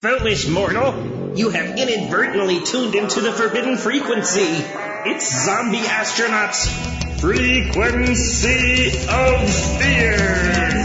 Foolish mortal, you have inadvertently tuned into the forbidden frequency. It's Zombie Astronaut's Frequency of Fear.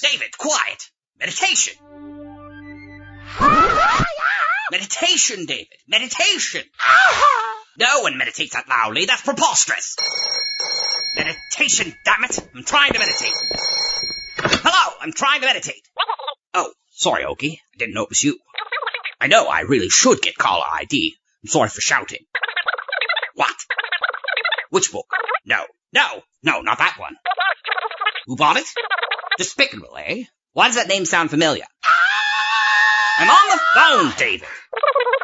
David, quiet! Meditation! Meditation, David! Meditation! No one meditates that loudly, that's preposterous! Meditation, damn it! I'm trying to meditate! Hello, I'm trying to meditate! Oh, sorry, Okie. I didn't know it was you. I know I really should get caller ID. I'm sorry for shouting. What? Which book? No, not that one. Who bought it? Despicable, eh? Why does that name sound familiar? I'm on the phone, David!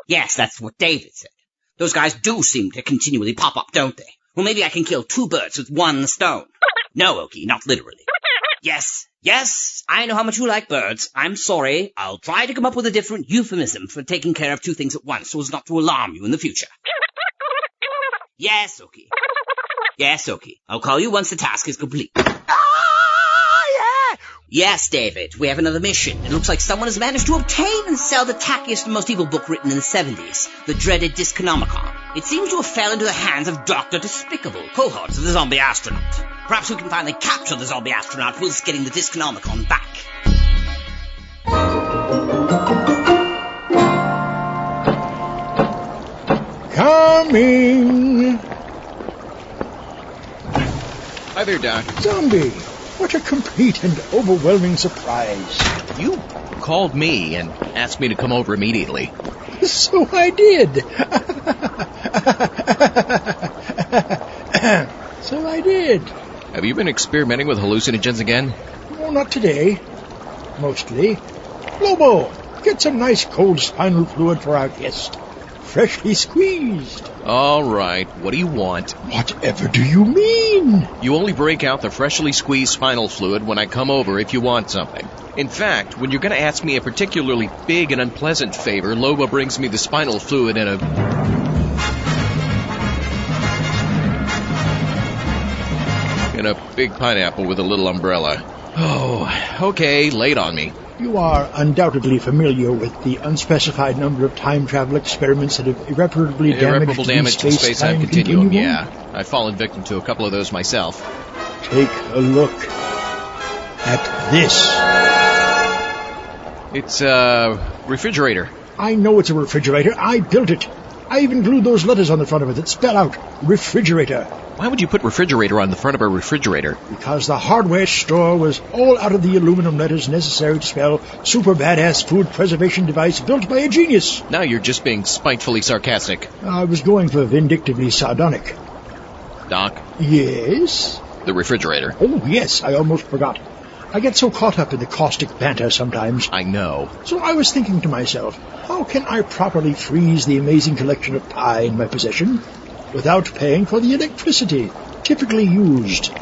Yes, that's what David said. Those guys do seem to continually pop up, don't they? Well, maybe I can kill two birds with one stone. No, Okie, not literally. Yes, I know how much you like birds. I'm sorry. I'll try to come up with a different euphemism for taking care of two things at once so as not to alarm you in the future. Yes, Okie. I'll call you once the task is complete. Yes, David, we have another mission. It looks like someone has managed to obtain and sell the tackiest and most evil book written in the 70s, the dreaded Disconomicon. It seems to have fell into the hands of Dr. Despicable, cohorts of the Zombie Astronaut. Perhaps we can finally capture the Zombie Astronaut whilst getting the Disconomicon back. Coming! Hi there, Doc. Zombie! What a complete and overwhelming surprise. You called me and asked me to come over immediately. So I did. Have you been experimenting with hallucinogens again? No, not today. Mostly. Lobo, get some nice cold spinal fluid for our guest. Freshly squeezed. All right, what do you want? Whatever do you mean? You only break out the freshly squeezed spinal fluid when I come over if you want something. In fact, when you're going to ask me a particularly big and unpleasant favor, Lobo brings me the spinal fluid in a big pineapple with a little umbrella. Oh, okay, lay it on me. You are undoubtedly familiar with the unspecified number of time travel experiments that have irreparable damage to the space-time continuum. Yeah, I've fallen victim to a couple of those myself. Take a look at this. It's a refrigerator. I know it's a refrigerator. I built it. I even glued those letters on the front of it that spell out refrigerator. Why would you put refrigerator on the front of a refrigerator? Because the hardware store was all out of the aluminum letters necessary to spell super badass food preservation device built by a genius. Now you're just being spitefully sarcastic. I was going for vindictively sardonic. Doc? Yes? The refrigerator. Oh, yes, I almost forgot. I get so caught up in the caustic banter sometimes. I know. So I was thinking to myself, how can I properly freeze the amazing collection of pie in my possession without paying for the electricity typically used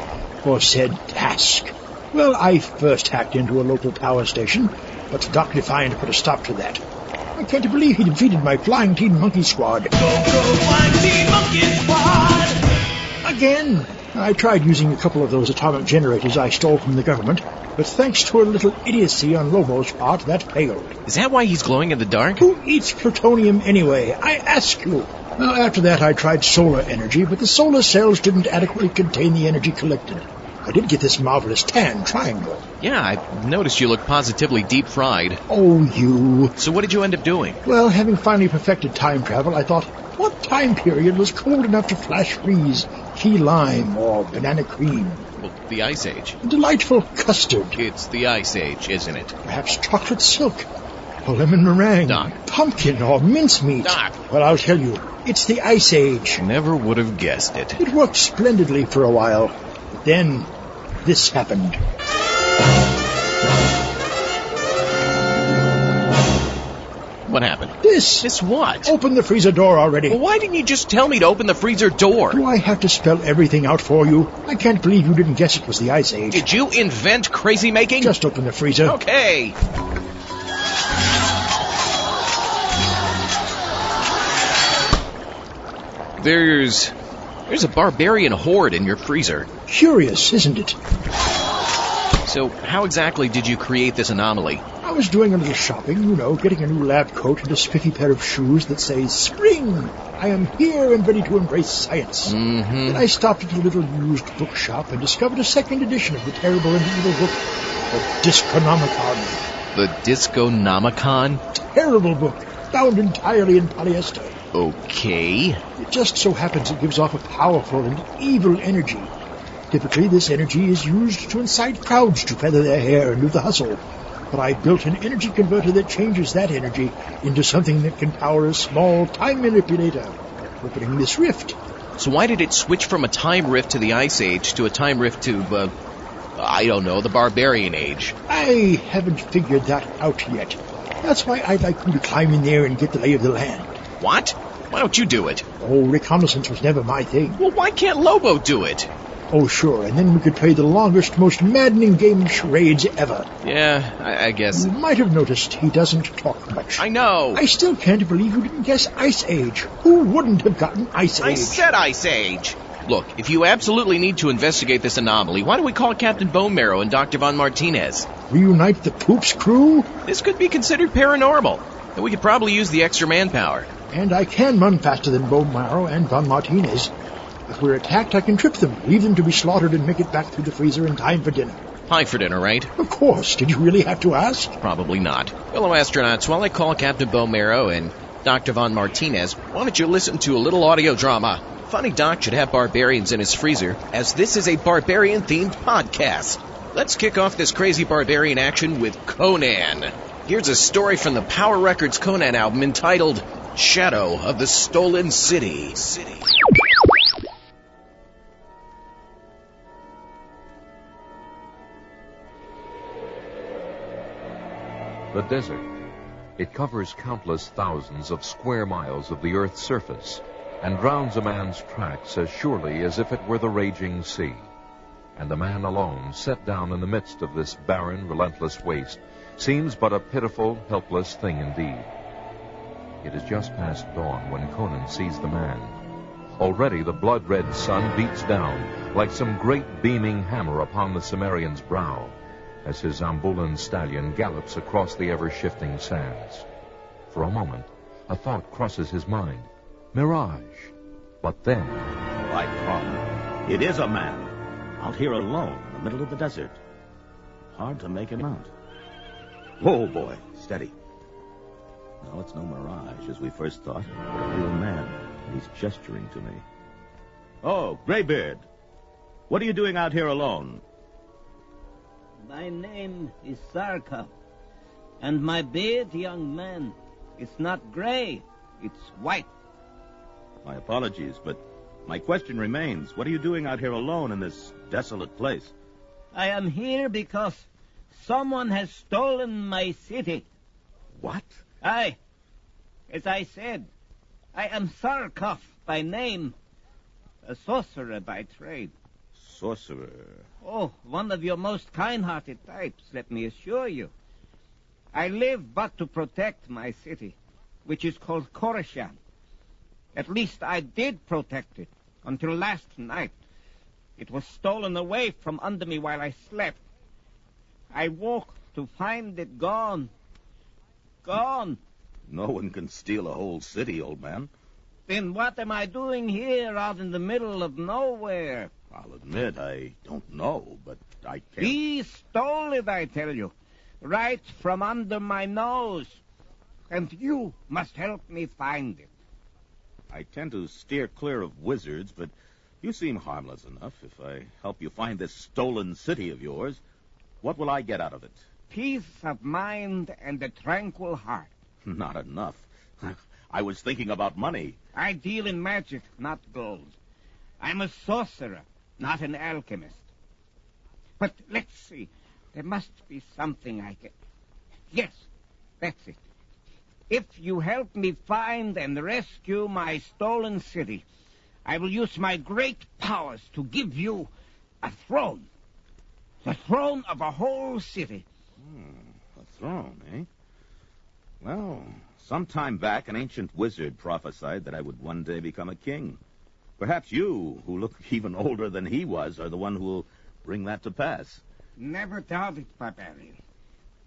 for said task? Well, I first hacked into a local power station, but Doc Defiant put a stop to that. I can't believe he defeated my Flying Teen Monkey Squad. Go, Flying Teen Monkey Squad! Again! I tried using a couple of those atomic generators I stole from the government, but thanks to a little idiocy on Lobo's part, that failed. Is that why he's glowing in the dark? Who eats plutonium anyway? I ask you. Well, after that I tried solar energy, but the solar cells didn't adequately contain the energy collected. I did get this marvelous tan triangle. Yeah, I noticed you look positively deep-fried. Oh, you. So what did you end up doing? Well, having finally perfected time travel, I thought, what time period was cold enough to flash freeze key lime or banana cream? Well, the Ice Age. Delightful custard. It's the Ice Age, isn't it? Perhaps chocolate silk. A lemon meringue. Doc. Pumpkin or mincemeat. Doc. Well, I'll tell you. It's the Ice Age. Never would have guessed it. It worked splendidly for a while. But then, this happened. What happened? This. This what? Open the freezer door already. Well, why didn't you just tell me to open the freezer door? Do I have to spell everything out for you? I can't believe you didn't guess it was the Ice Age. Did you invent crazy making? Just open the freezer. Okay. There's a barbarian horde in your freezer. Curious, isn't it? So how exactly did you create this anomaly? I was doing a little shopping, getting a new lab coat and a spiffy pair of shoes that say, Spring! I am here and ready to embrace science. Mm-hmm. Then I stopped at a little used bookshop and discovered a second edition of the terrible and evil book, the Disconomicon. The Disconomicon? Terrible book, bound entirely in polyester. Okay. It just so happens it gives off a powerful and evil energy. Typically, this energy is used to incite crowds to feather their hair and do the hustle. But I built an energy converter that changes that energy into something that can power a small time manipulator, opening this rift. So why did it switch from a time rift to the Ice Age to a time rift to, I don't know, the Barbarian Age? I haven't figured that out yet. That's why I'd like you to climb in there and get the lay of the land. What? Why don't you do it? Oh, reconnaissance was never my thing. Well, why can't Lobo do it? Oh, sure, and then we could play the longest, most maddening game of charades ever. Yeah, I guess. You might have noticed he doesn't talk much. I know. I still can't believe you didn't guess Ice Age. Who wouldn't have gotten Ice Age? I said Ice Age. Look, if you absolutely need to investigate this anomaly, why don't we call Captain Bone Marrow and Dr. Von Martinez? Reunite the Poops crew? This could be considered paranormal, and we could probably use the extra manpower. And I can run faster than Bone Marrow and Von Martinez. If we're attacked, I can trip them, leave them to be slaughtered, and make it back through the freezer in time for dinner. Pie for dinner, right? Of course. Did you really have to ask? Probably not. Fellow astronauts, while I call Captain Bone Marrow and Dr. Von Martinez, why don't you listen to a little audio drama? Funny Doc should have barbarians in his freezer, as this is a barbarian-themed podcast. Let's kick off this crazy barbarian action with Conan. Here's a story from the Power Records Conan album entitled Shadow of the Stolen City. The desert. It covers countless thousands of square miles of the Earth's surface and drowns a man's tracks as surely as if it were the raging sea. And the man alone, set down in the midst of this barren, relentless waste, seems but a pitiful, helpless thing indeed. It is just past dawn when Conan sees the man. Already the blood-red sun beats down like some great beaming hammer upon the Cimmerian's brow, as his Zambulan stallion gallops across the ever-shifting sands. For a moment, a thought crosses his mind. Mirage. But then... By Kron, it is a man, out here alone in the middle of the desert. Hard to make him out. Whoa, boy, steady. No, it's no mirage, as we first thought, but a real man. He's gesturing to me. Oh, Greybeard. What are you doing out here alone? My name is Sarkov, and my beard, young man, it's not gray, it's white. My apologies, but my question remains. What are you doing out here alone in this desolate place? I am here because someone has stolen my city. What? Aye, as I said, I am Sarkov by name, a sorcerer by trade. Sorcerer? Oh, one of your most kind-hearted types, let me assure you. I live but to protect my city, which is called Coruscant. At least I did protect it, until last night. It was stolen away from under me while I slept. I woke to find it gone. Gone. No one can steal a whole city, old man. Then what am I doing here out in the middle of nowhere? I'll admit I don't know, but I can't... He stole it, I tell you, right from under my nose. And you must help me find it. I tend to steer clear of wizards, but you seem harmless enough. If I help you find this stolen city of yours, what will I get out of it? peace of mind and a tranquil heart. Not enough. I was thinking about money. I deal in magic, not gold. I'm a sorcerer, not an alchemist. But let's see. There must be something I can... Yes, that's it. If you help me find and rescue my stolen city, I will use my great powers to give you a throne. The throne of a whole city. A throne, eh? Well, some time back, an ancient wizard prophesied that I would one day become a king. Perhaps you, who look even older than he was, are the one who will bring that to pass. Never doubt it, Barbarian.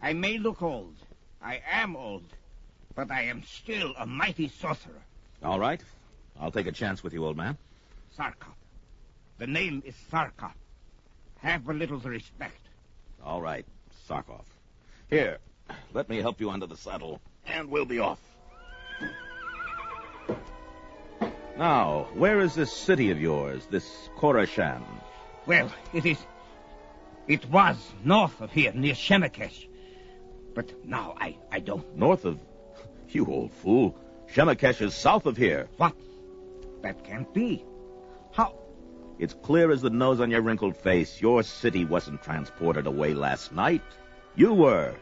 I may look old. I am old. But I am still a mighty sorcerer. All right. I'll take a chance with you, old man. Sarkov. The name is Sarkov. Have a little respect. All right, Sarkov. Here, let me help you onto the saddle, and we'll be off. Now, where is this city of yours, this Khorassan? Well, it was north of here, near Shemekesh. But now I don't... North of... You old fool. Shemekesh is south of here. What? That can't be. How? It's clear as the nose on your wrinkled face. Your city wasn't transported away last night. You were.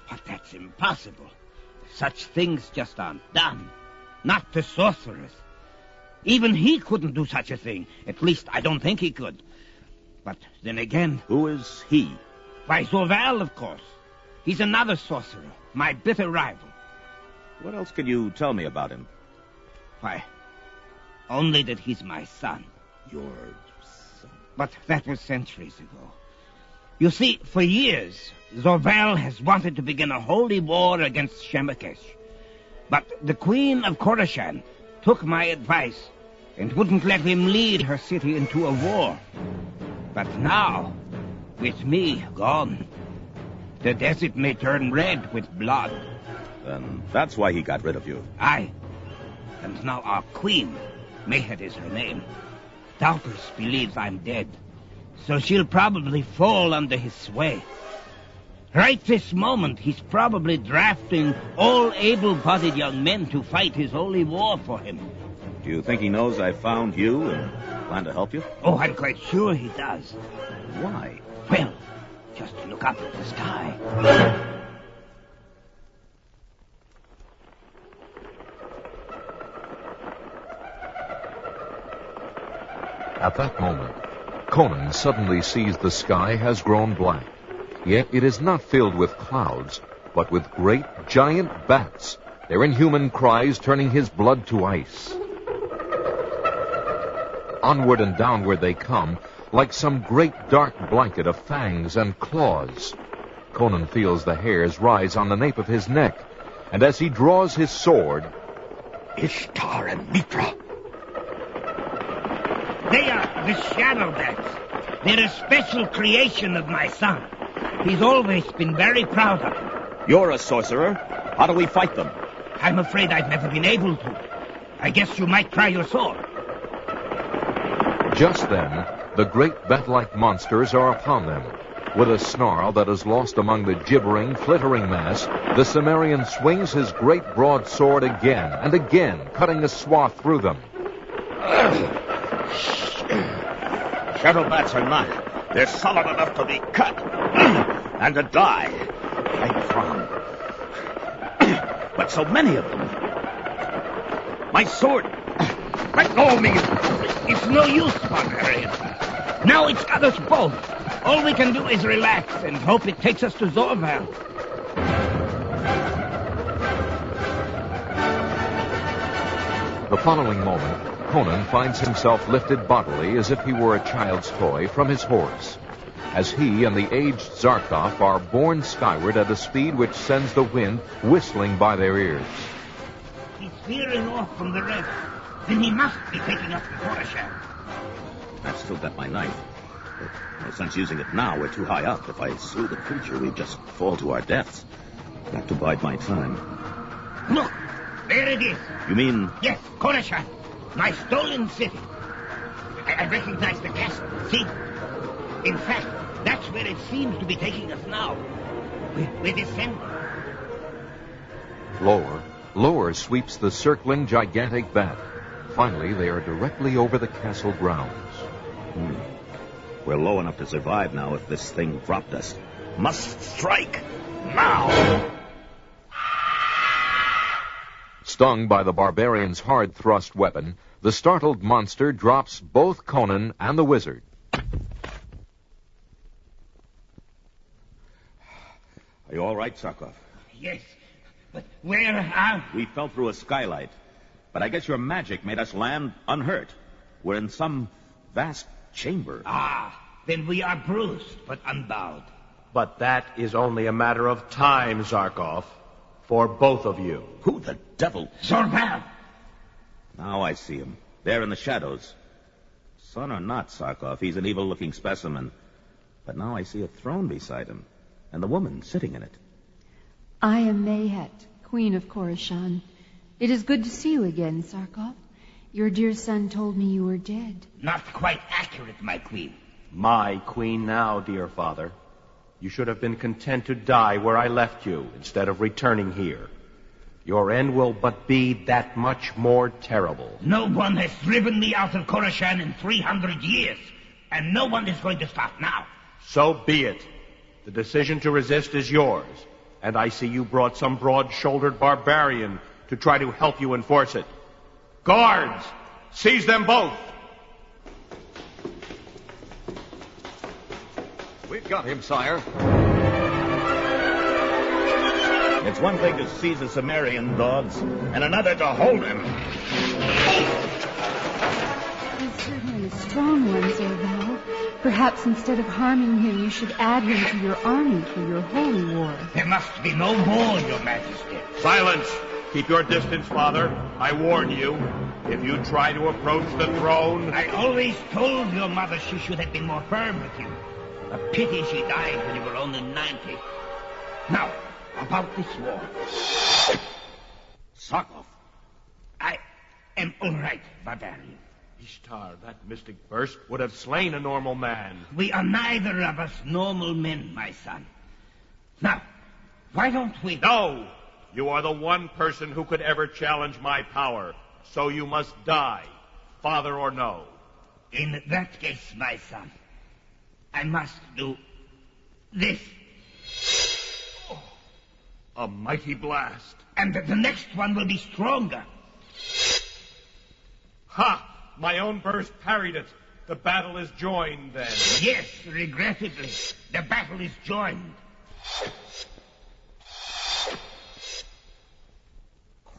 But that's impossible. Such things just aren't done. Not to sorcerers. Even he couldn't do such a thing. At least, I don't think he could. But then again... Who is he? Why, Zorval, of course. He's another sorcerer, my bitter rival. What else can you tell me about him? Why, only that he's my son. Your son? But that was centuries ago. You see, for years, Zorval has wanted to begin a holy war against Shemekesh. But the Queen of Khorassan took my advice and wouldn't let him lead her city into a war. But now, with me gone, the desert may turn red with blood. Then that's why he got rid of you. Aye. And now our queen, Mehed is her name, doubtless believes I'm dead. So she'll probably fall under his sway. Right this moment, he's probably drafting all able-bodied young men to fight his holy war for him. Do you think he knows I found you and plan to help you? Oh, I'm quite sure he does. Why? Well, just look up at the sky. At that moment, Conan suddenly sees the sky has grown black. Yet it is not filled with clouds, but with great, giant bats, their inhuman cries turning his blood to ice. Onward and downward they come, like some great dark blanket of fangs and claws. Conan feels the hairs rise on the nape of his neck, and as he draws his sword... Ishtar and Mitra. They are the shadow bats. They're a special creation of my son. He's always been very proud of them. You're a sorcerer. How do we fight them? I'm afraid I've never been able to. I guess you might try your sword. Just then, the great bat-like monsters are upon them. With a snarl that is lost among the gibbering, flittering mass, the Cimmerian swings his great broadsword again and again, cutting a swath through them. Shadow bats are not. They're solid enough to be cut and to die. Right from. But so many of them. My sword. Let go of me. It's no use, Barbarian. Now it's got us both. All we can do is relax and hope it takes us to Zorval. The following moment, Conan finds himself lifted bodily as if he were a child's toy from his horse, as he and the aged Zarkov are borne skyward at a speed which sends the wind whistling by their ears. He's veering off from the rest. Then he must be taking up the Khorassan. I've still got my knife. But no sense using it now. We're too high up. If I slew the creature, we'd just fall to our deaths. Got to bide my time. Look! There it is. You mean... Yes, Khorassan. My stolen city. I recognize the castle. See? In fact, that's where it seems to be taking us now. We descend. Lower sweeps the circling gigantic bat. Finally, they are directly over the castle grounds. We're low enough to survive now if this thing dropped us. Must strike now! Stung by the barbarian's hard-thrust weapon, the startled monster drops both Conan and the wizard. Are you all right, Sarkov? Yes, but where are... We fell through a skylight, but I guess your magic made us land unhurt. We're in some vast chamber. Then we are bruised, but unbowed. But that is only a matter of time, Zarkov, for both of you. Who the devil? Zorval! Now I see him. There in the shadows. Son or not, Sarkov, he's an evil-looking specimen. But now I see a throne beside him, and the woman sitting in it. I am Mayhet, Queen of Khorassan. It is good to see you again, Sarkov. Your dear son told me you were dead. Not quite accurate, my queen. My queen now, dear father. You should have been content to die where I left you, instead of returning here. Your end will but be that much more terrible. No one has driven me out of Khorassan in 300 years, and no one is going to stop now. So be it. The decision to resist is yours, and I see you brought some broad-shouldered barbarian to try to help you enforce it. Guards, seize them both! We've got him, sire. It's one thing to seize a Sumerian, dogs, and another to hold him. He's certainly a strong one, Zorval. Perhaps instead of harming him, you should add him to your army for your holy war. There must be no more, your majesty. Silence! Keep your distance, father. I warn you. If you try to approach the throne... I always told your mother she should have been more firm with you. A pity she died when you were only 90. Now, about this war. Sarkov. I am all right, Barbarian. Ishtar, that mystic burst would have slain a normal man. We are neither of us normal men, my son. Now, why don't we... No! You are the one person who could ever challenge my power. So you must die, father or no. In that case, my son, I must do this. A mighty blast. And the next one will be stronger. Ha! My own burst parried it. The battle is joined, then. Yes, regrettably. The battle is joined.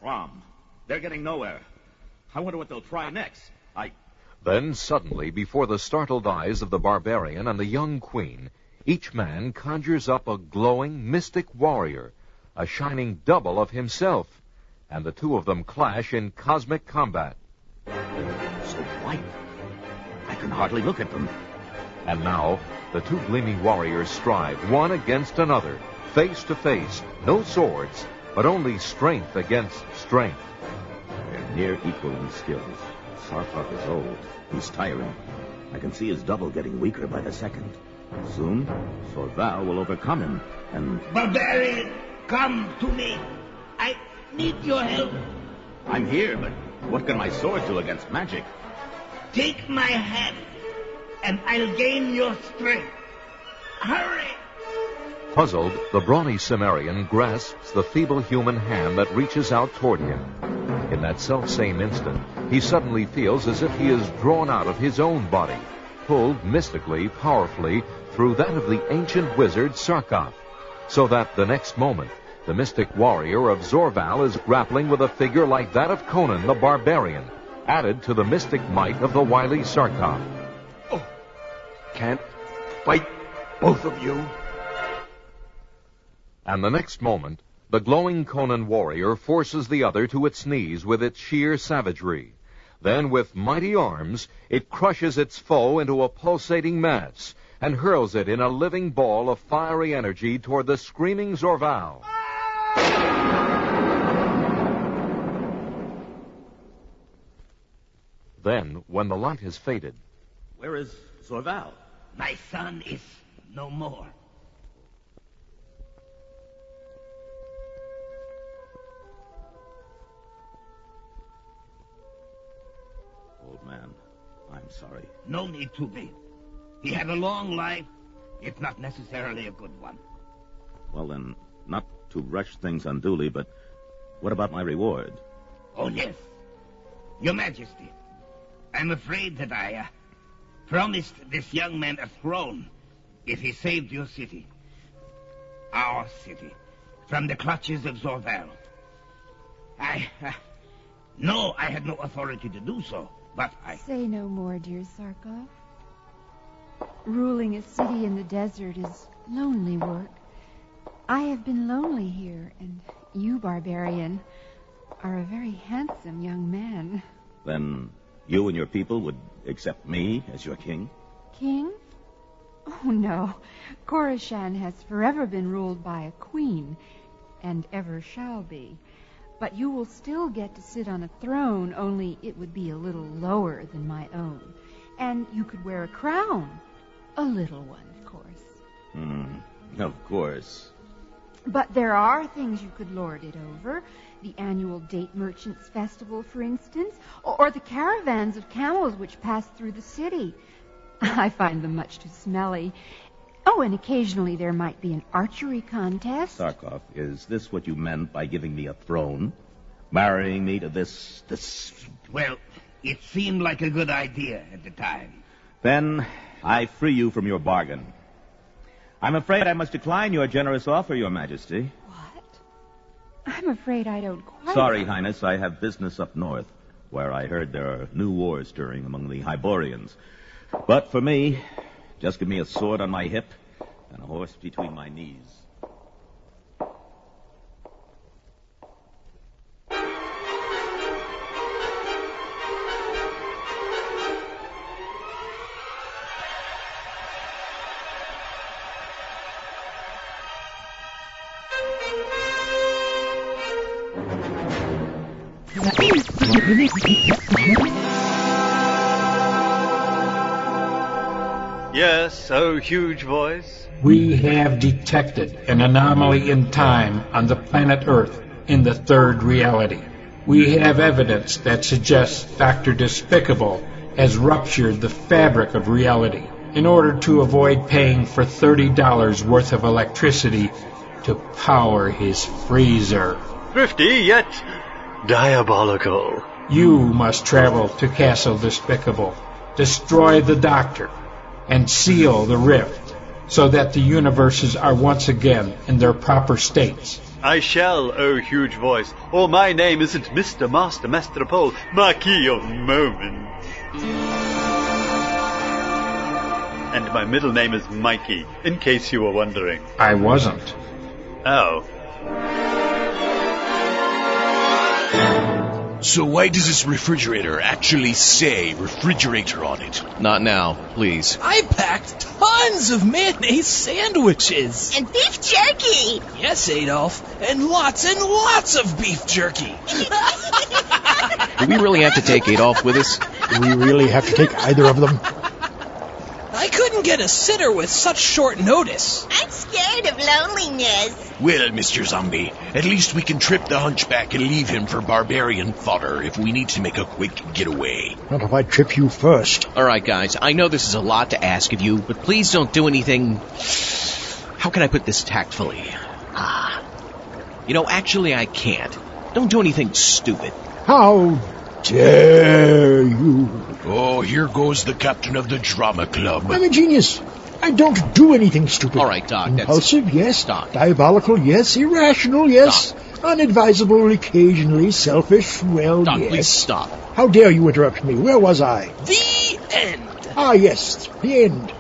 Crom. They're getting nowhere. I wonder what they'll try next. Then, suddenly, before the startled eyes of the barbarian and the young queen, each man conjures up a glowing, mystic warrior, a shining double of himself, and the two of them clash in cosmic combat. So white. I can hardly look at them. And now, the two gleaming warriors strive, one against another, face to face, no swords, but only strength against strength. They're near equal in skills. Sarkov is old. He's tiring. I can see his double getting weaker by the second. Soon, Zorval will overcome him, and... Barbarian, come to me. I need your help. I'm here, but what can my sword do against magic? Take my hand, and I'll gain your strength. Hurry! Puzzled, the brawny Cimmerian grasps the feeble human hand that reaches out toward him. In that selfsame instant, he suddenly feels as if he is drawn out of his own body, pulled mystically, powerfully, through that of the ancient wizard Sarkov, so that the next moment, the mystic warrior of Zorval is grappling with a figure like that of Conan the Barbarian, added to the mystic might of the wily Sarkov. Oh, can't fight both of you. And the next moment, the glowing Conan warrior forces the other to its knees with its sheer savagery. Then, with mighty arms, it crushes its foe into a pulsating mass and hurls it in a living ball of fiery energy toward the screaming Zorval. Then, when the light has faded... Where is Zorval? My son is no more. man. I'm sorry. No need to be. He had a long life, if not necessarily a good one. Well, then, not to rush things unduly, but what about my reward? Oh, yes. Your Majesty, I'm afraid that I promised this young man a throne if he saved your city, our city, from the clutches of Zorval. No, I had no authority to do so, but I... Say no more, dear Sarkov. Ruling a city in the desert is lonely work. I have been lonely here, and you, Barbarian, are a very handsome young man. Then you and your people would accept me as your king? King? Oh, no. Coruscant has forever been ruled by a queen, and ever shall be. But you will still get to sit on a throne, only it would be a little lower than my own. And you could wear a crown. A little one, of course. Of course. But there are things you could lord it over. The annual Date Merchants Festival, for instance, or the caravans of camels which pass through the city. I find them much too smelly. Oh, and occasionally there might be an archery contest. Sarkov, is this what you meant by giving me a throne? Marrying me to this... Well, it seemed like a good idea at the time. Then I free you from your bargain. I'm afraid I must decline your generous offer, Your Majesty. What? I'm afraid I don't quite... Sorry, Highness, I have business up north, where I heard there are new wars stirring among the Hyborians. But for me, just give me a sword on my hip and a horse between my knees. Yes, oh huge voice. We have detected an anomaly in time on the planet Earth in the third reality. We have evidence that suggests Dr. Despicable has ruptured the fabric of reality in order to avoid paying for $30 worth of electricity to power his freezer. 50, yet diabolical. You must travel to Castle Despicable, destroy the Doctor, and seal the rift so that the universes are once again in their proper states. I shall, oh huge voice, or my name isn't Mr. Master Mastropole, Marquis of Moments. And my middle name is Mikey, in case you were wondering. I wasn't. Oh. So why does this refrigerator actually say refrigerator on it? Not now, please. I packed tons of mayonnaise sandwiches. And beef jerky. Yes, Adolph. And lots of beef jerky. Do we really have to take Adolph with us? Do we really have to take either of them? I couldn't get a sitter with such short notice. I'm scared of loneliness. Well, Mr. Zombie, at least we can trip the hunchback and leave him for barbarian fodder if we need to make a quick getaway. Not if I trip you first. All right, guys, I know this is a lot to ask of you, but please don't do anything... How can I put this tactfully? Actually, I can't. Don't do anything stupid. How dare you? Oh, here goes the captain of the drama club. I'm a genius. I don't do anything stupid. All right, Doc. Impulsive, yes. Doc. Diabolical, yes. Irrational, yes. Doc. Unadvisable, occasionally. Selfish, well, Doc, yes. please stop. How dare you interrupt me? Where was I? The end. Ah, yes, the end.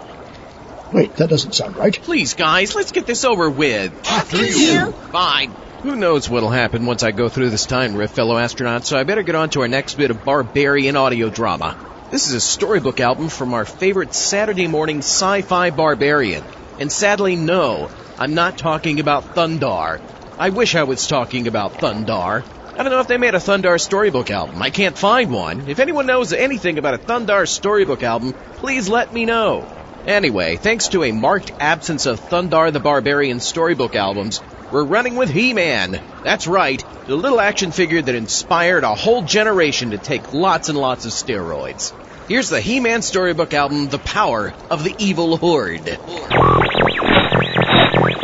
Wait, that doesn't sound right. Please, guys, let's get this over with. After you. Fine. Who knows what'll happen once I go through this time rift, fellow astronauts, so I better get on to our next bit of Barbarian audio drama. This is a storybook album from our favorite Saturday morning sci-fi Barbarian. And sadly, no, I'm not talking about Thundar. I wish I was talking about Thundar. I don't know if they made a Thundar storybook album. I can't find one. If anyone knows anything about a Thundar storybook album, please let me know. Anyway, thanks to a marked absence of Thundar the Barbarian storybook albums, We're running with He-Man. That's right, the little action figure that inspired a whole generation to take lots and lots of steroids. Here's the He-Man storybook album, The Power of the Evil Horde.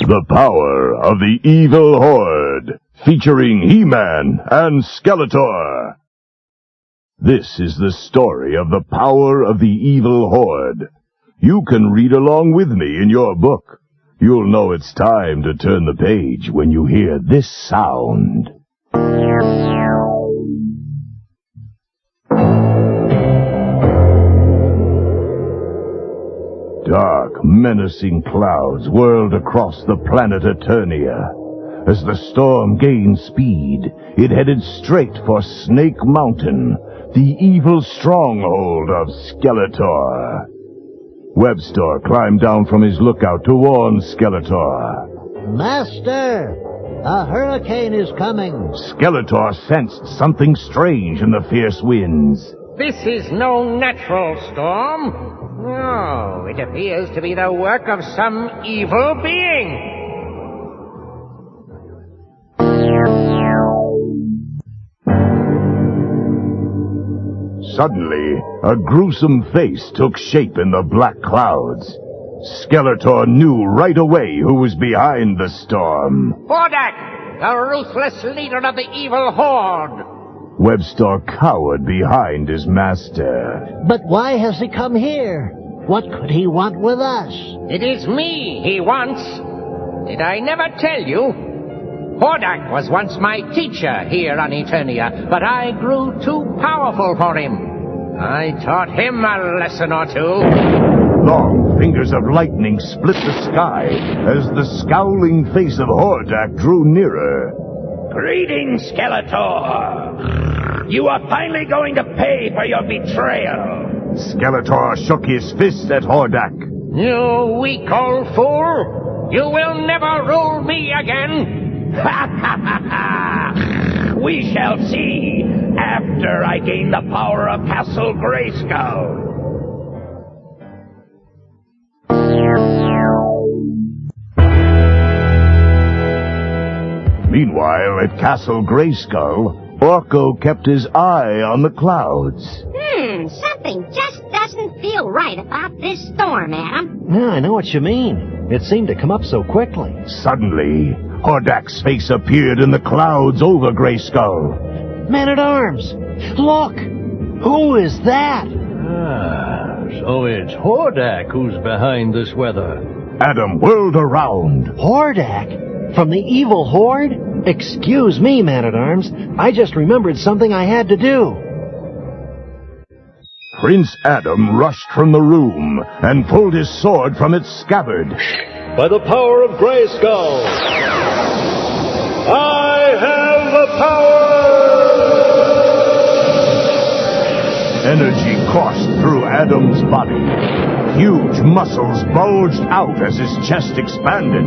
The Power of the Evil Horde, featuring He-Man and Skeletor. This is the story of the power of the Evil Horde. You can read along with me in your book. You'll know it's time to turn the page when you hear this sound. Dark, menacing clouds whirled across the planet Eternia. As the storm gained speed, it headed straight for Snake Mountain, the evil stronghold of Skeletor. Webster climbed down from his lookout to warn Skeletor. Master, a hurricane is coming. Skeletor sensed something strange in the fierce winds. This is no natural storm. No, it appears to be the work of some evil being. Suddenly, a gruesome face took shape in the black clouds. Skeletor knew right away who was behind the storm. Hordak, the ruthless leader of the evil horde. Webster cowered behind his master. But why has he come here? What could he want with us? It is me he wants. Did I never tell you? Hordak was once my teacher here on Eternia, but I grew too powerful for him. I taught him a lesson or two. Long fingers of lightning split the sky as the scowling face of Hordak drew nearer. Greetings, Skeletor. You are finally going to pay for your betrayal. Skeletor shook his fist at Hordak. You weak old fool! You will never rule me again! Ha ha ha ha! We shall see after I gain the power of Castle Grayskull. Meanwhile, at Castle Grayskull, Orko kept his eye on the clouds. Something just doesn't feel right about this storm, Adam. Yeah, I know what you mean. It seemed to come up so quickly. Suddenly, Hordak's face appeared in the clouds over Grayskull. Man-at-Arms! Look! Who is that? So it's Hordak who's behind this weather. Adam whirled around. Hordak? From the evil horde? Excuse me, Man-at-Arms. I just remembered something I had to do. Prince Adam rushed from the room and pulled his sword from its scabbard. By the power of Grayskull, I have the power! Energy coursed through Adam's body. Huge muscles bulged out as his chest expanded.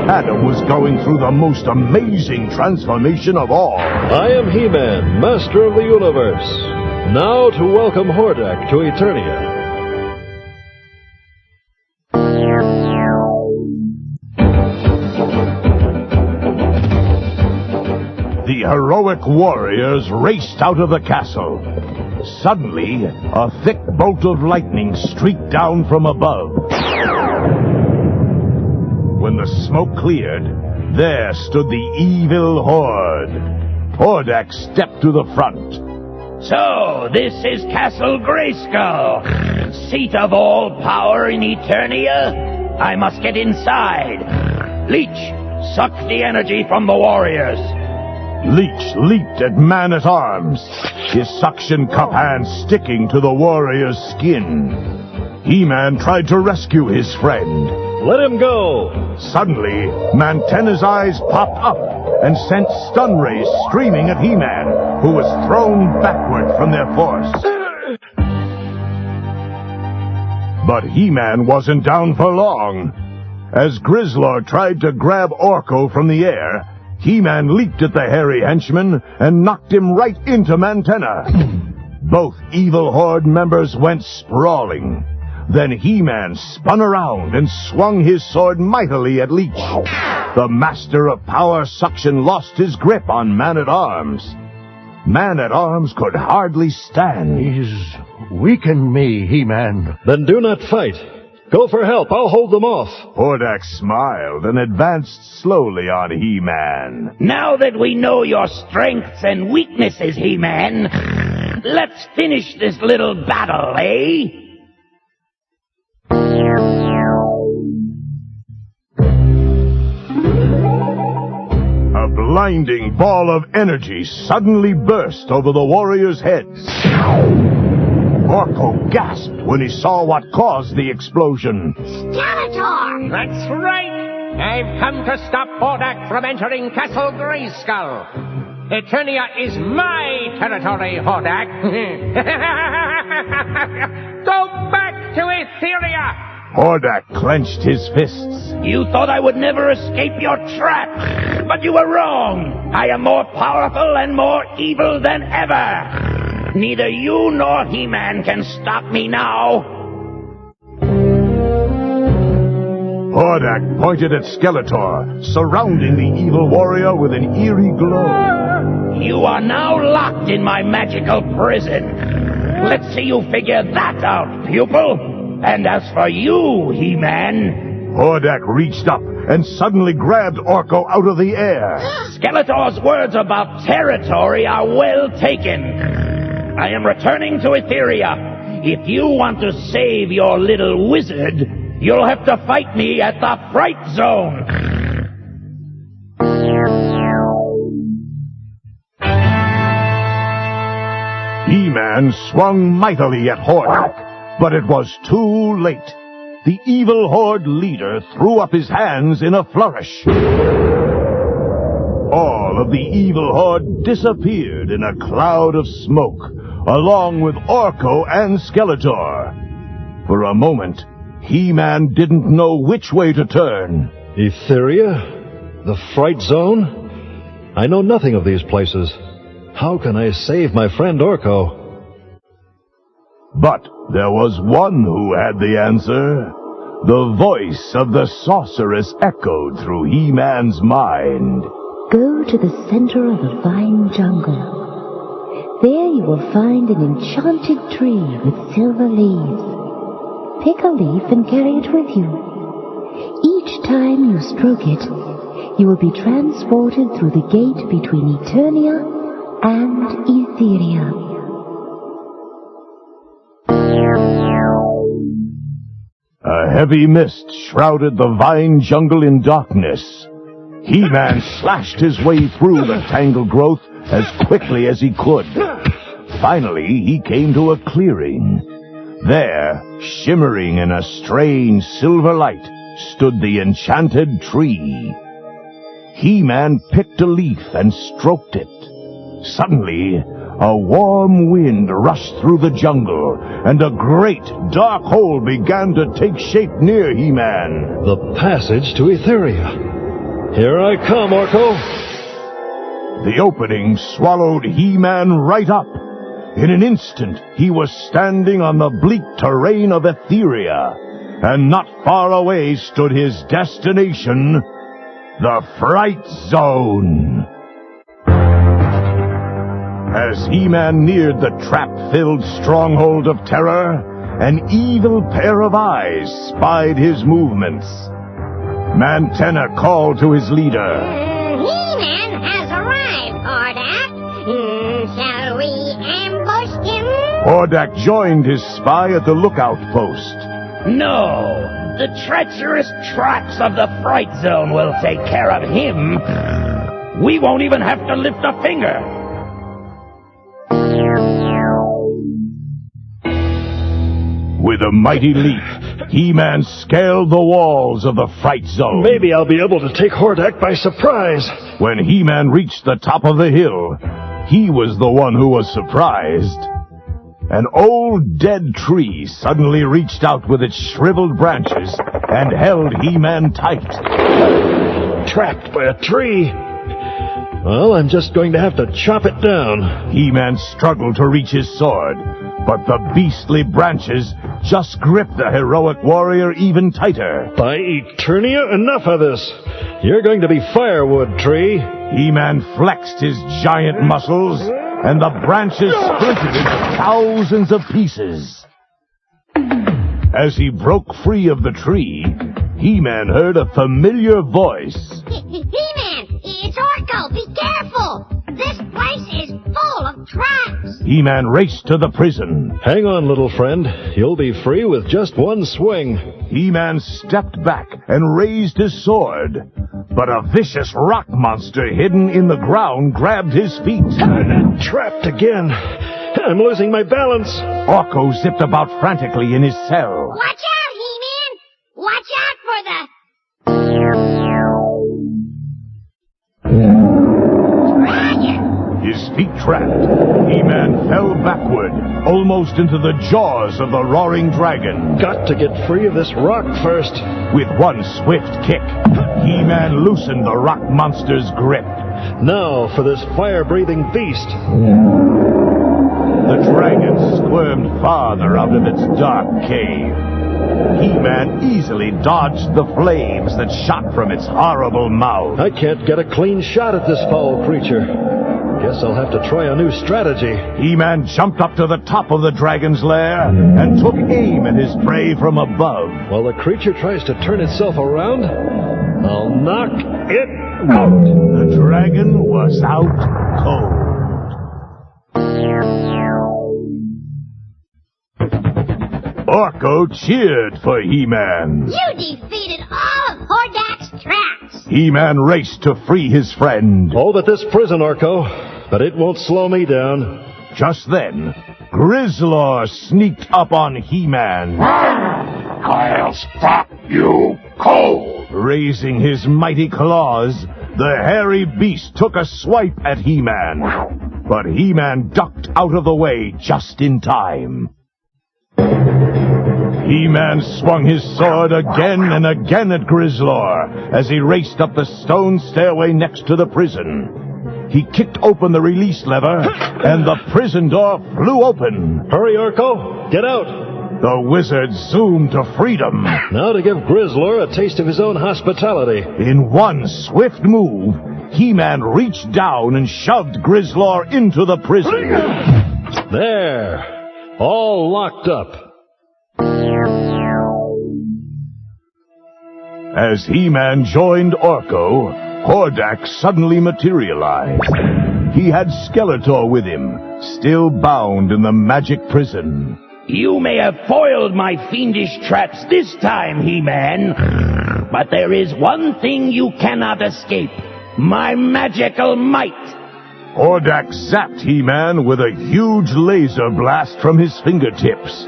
Adam was going through the most amazing transformation of all. I am He-Man, Master of the Universe. Now to welcome Hordak to Eternia. The heroic warriors raced out of the castle. Suddenly, a thick bolt of lightning streaked down from above. When the smoke cleared, there stood the evil horde. Hordak stepped to the front. So, this is Castle Grayskull, seat of all power in Eternia. I must get inside. Leech, suck the energy from the warriors. Leech leaped at Man-at-Arms, his suction cup hand sticking to the warrior's skin. He-Man tried to rescue his friend. Let him go! Suddenly, Mantenna's eyes popped up and sent stun rays streaming at He-Man, who was thrown backward from their force. But He-Man wasn't down for long. As Grizzlor tried to grab Orko from the air, He-Man leaped at the hairy henchman and knocked him right into Mantenna. Both evil horde members went sprawling. Then He-Man spun around and swung his sword mightily at Leech. The Master of Power Suction lost his grip on Man-at-Arms. Man-at-Arms could hardly stand. He's weakened me, He-Man. Then do not fight. Go for help. I'll hold them off. Hordak smiled and advanced slowly on He-Man. Now that we know your strengths and weaknesses, He-Man, let's finish this little battle, eh? A blinding ball of energy suddenly burst over the warriors' heads. Orko gasped when he saw what caused the explosion. Skeletor! That's right! I've come to stop Hordak from entering Castle Grayskull. Eternia is my territory, Hordak. Go back to Etheria! Hordak clenched his fists. You thought I would never escape your trap, but you were wrong. I am more powerful and more evil than ever. Neither you nor He-Man can stop me now. Hordak pointed at Skeletor, surrounding the evil warrior with an eerie glow. You are now locked in my magical prison. Let's see you figure that out, pupil. And as for you, He-Man... Hordak reached up and suddenly grabbed Orko out of the air. Skeletor's words about territory are well taken. I am returning to Etheria. If you want to save your little wizard, you'll have to fight me at the Fright Zone. He-Man swung mightily at Hordak, but it was too late. The evil horde leader threw up his hands in a flourish. All of the evil horde disappeared in a cloud of smoke, along with Orko and Skeletor. For a moment, He-Man didn't know which way to turn. Etheria? The Fright Zone? I know nothing of these places. How can I save my friend Orko? But there was one who had the answer. The voice of the sorceress echoed through He-Man's mind. Go to the center of a vine jungle. There you will find an enchanted tree with silver leaves. Pick a leaf and carry it with you. Each time you stroke it, you will be transported through the gate between Eternia and Etheria. A heavy mist shrouded the vine jungle in darkness. He-Man slashed his way through the tangled growth as quickly as he could. Finally, he came to a clearing. There, shimmering in a strange silver light, stood the enchanted tree. He-Man picked a leaf and stroked it. Suddenly, a warm wind rushed through the jungle, and a great dark hole began to take shape near He-Man. The passage to Etheria. Here I come, Orko. The opening swallowed He-Man right up. In an instant, he was standing on the bleak terrain of Etheria, and not far away stood his destination, the Fright Zone. As He-Man neared the trap-filled stronghold of terror, an evil pair of eyes spied his movements. Mantenna called to his leader. He-Man has arrived, Hordak. Shall we ambush him? Hordak joined his spy at the lookout post. No, the treacherous traps of the Fright Zone will take care of him. We won't even have to lift a finger. With a mighty leap, He-Man scaled the walls of the Fright Zone. Maybe I'll be able to take Hordak by surprise. When He-Man reached the top of the hill, he was the one who was surprised. An old dead tree suddenly reached out with its shriveled branches and held He-Man tight. Trapped by a tree. Well, I'm just going to have to chop it down. He-Man struggled to reach his sword, but the beastly branches just gripped the heroic warrior even tighter. By Eternia, enough of this. You're going to be firewood, tree. He-Man flexed his giant muscles, and the branches splintered into thousands of pieces. As he broke free of the tree, He-Man heard a familiar voice. He-Man, it's Orko. Be careful. This place is full of traps. He-Man raced to the prison. Hang on, little friend. You'll be free with just one swing. He-Man stepped back and raised his sword. But a vicious rock monster hidden in the ground grabbed his feet. Trapped again. I'm losing my balance. Orko zipped about frantically in his cell. Watch out, He-Man. Watch out for the... dragon. His feet trapped, He-Man fell backward, almost into the jaws of the roaring dragon. Got to get free of this rock first. With one swift kick, He-Man loosened the rock monster's grip. Now for this fire-breathing beast. The dragon squirmed farther out of its dark cave. He-Man easily dodged the flames that shot from its horrible mouth. I can't get a clean shot at this foul creature. Guess I'll have to try a new strategy. He-Man jumped up to the top of the dragon's lair and took aim at his prey from above. While the creature tries to turn itself around, I'll knock it out. The dragon was out cold. Orko cheered for He-Man. You defeated all of Hordak's traps. He-Man raced to free his friend. All but this prison, Orko. But it won't slow me down. Just then, Grizzlor sneaked up on He-Man. I'll stop you cold. Raising his mighty claws, the hairy beast took a swipe at He-Man. But He-Man ducked out of the way just in time. He-Man swung his sword again and again at Grizzlor as he raced up the stone stairway next to the prison. He kicked open the release lever, and the prison door flew open. Hurry, Orko! Get out! The wizard zoomed to freedom. Now to give Grizzlor a taste of his own hospitality. In one swift move, He-Man reached down and shoved Grizzlor into the prison. There! All locked up. As He-Man joined Orko, Hordak suddenly materialized. He had Skeletor with him, still bound in the magic prison. You may have foiled my fiendish traps this time, He-Man. But there is one thing you cannot escape. My magical might. Hordak zapped He-Man with a huge laser blast from his fingertips.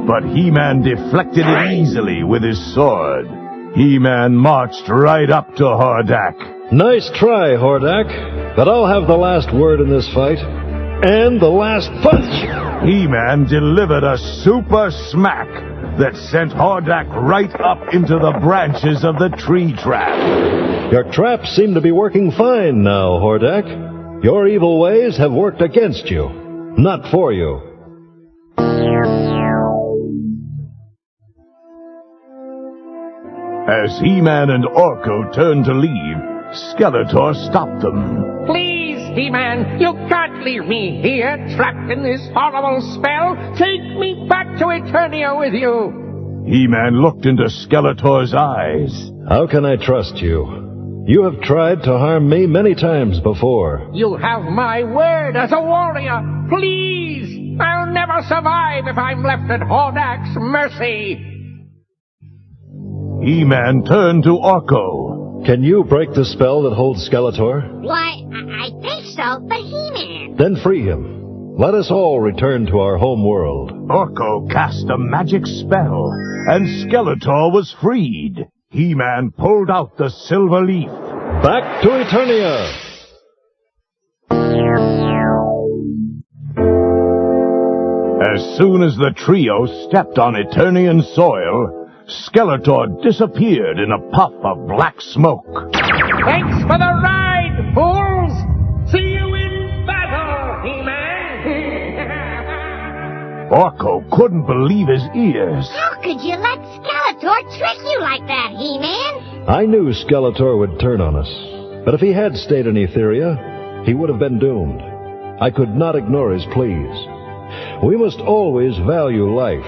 But He-Man deflected it easily with his sword. He-Man marched right up to Hordak. Nice try, Hordak. But I'll have the last word in this fight. And the last punch! He-Man delivered a super smack that sent Hordak right up into the branches of the tree trap. Your traps seem to be working fine now, Hordak. Your evil ways have worked against you, not for you. As He-Man and Orko turned to leave, Skeletor stopped them. Please, He-Man, you can't leave me here, trapped in this horrible spell. Take me back to Eternia with you. He-Man looked into Skeletor's eyes. How can I trust you? You have tried to harm me many times before. You have my word as a warrior. Please, I'll never survive if I'm left at Hordak's mercy. He-Man turned to Orko. Can you break the spell that holds Skeletor? Why, I think so, but He-Man... Then free him. Let us all return to our home world. Orko cast a magic spell, and Skeletor was freed. He-Man pulled out the silver leaf. Back to Eternia! As soon as the trio stepped on Eternian soil, Skeletor disappeared in a puff of black smoke. Thanks for the ride, fools! See you in battle, He-Man! Orko couldn't believe his ears. How could you let Skeletor trick you like that, He-Man? I knew Skeletor would turn on us, but if he had stayed in Etheria, he would have been doomed. I could not ignore his pleas. We must always value life,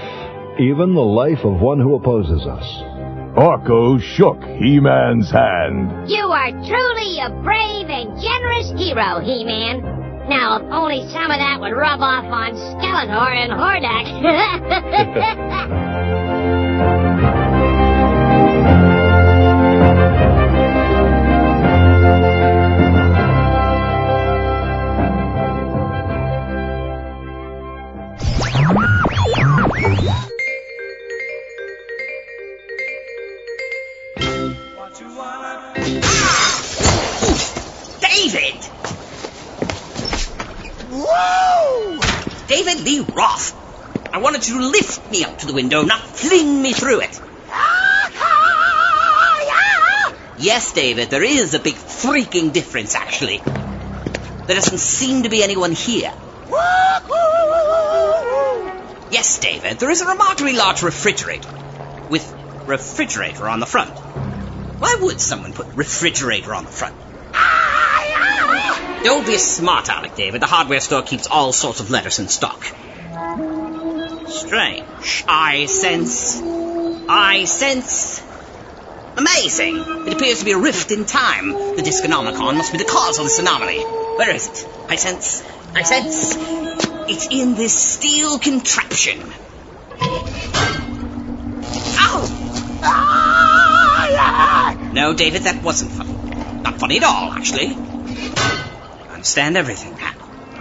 even the life of one who opposes us. Orko shook He-Man's hand. You are truly a brave and generous hero, He-Man. Now, if only some of that would rub off on Skeletor and Hordak. David! Whoa! David Lee Roth. I wanted you to lift me up to the window, not fling me through it. Yes, David, there is a big freaking difference, actually. There doesn't seem to be anyone here. Yes, David, there is a remarkably large refrigerator with refrigerator on the front. Why would someone put refrigerator on the front? Don't be a smart aleck, David. The hardware store keeps all sorts of letters in stock. Strange. I sense... Amazing. It appears to be a rift in time. The Disconomicon must be the cause of this anomaly. Where is it? I sense... It's in this steel contraption. Ow! No, David, that wasn't funny. Not funny at all, actually. I understand everything now.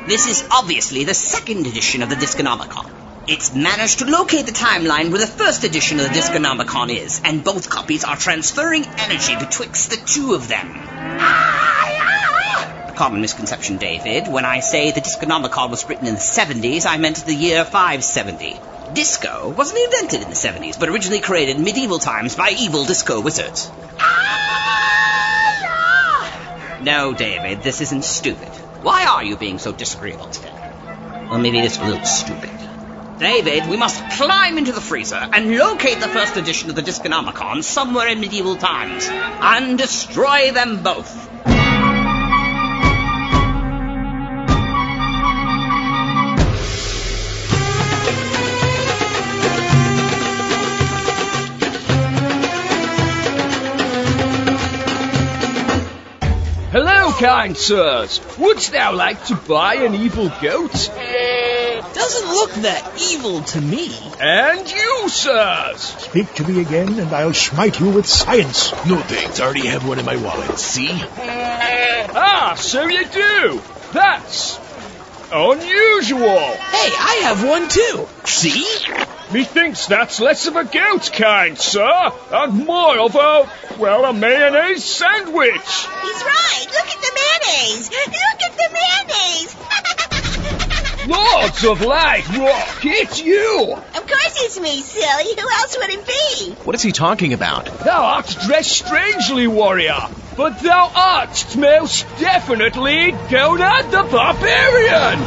This is obviously the second edition of the Disconomicon. It's managed to locate the timeline where the first edition of the Disconomicon is, and both copies are transferring energy betwixt the two of them. A common misconception, David. When I say the Disconomicon was written in the 70s, I meant the year 570. Disco wasn't invented in the 70s, but originally created in medieval times by evil disco wizards. No, David, this isn't stupid. Why are you being so disagreeable today? Well, maybe it's a little stupid. David, we must climb into the freezer and locate the first edition of the Disconomicon somewhere in medieval times and destroy them both. Hello, kind sirs. Wouldst thou like to buy an evil goat? Doesn't look that evil to me. And you, sirs. Speak to me again, and I'll smite you with science. No thanks, I already have one in my wallet, see? Ah, so you do. That's unusual. Hey, I have one too. See? Methinks that's less of a goat, kind sir, and more of a mayonnaise sandwich. He's right. Look at the mayonnaise. Look at the mayonnaise. Lords of Light, Rock, it's you. Of course it's me, silly. Who else would it be? What is he talking about? Thou art dressed strangely, warrior, but thou art most definitely Gonad the Barbarian.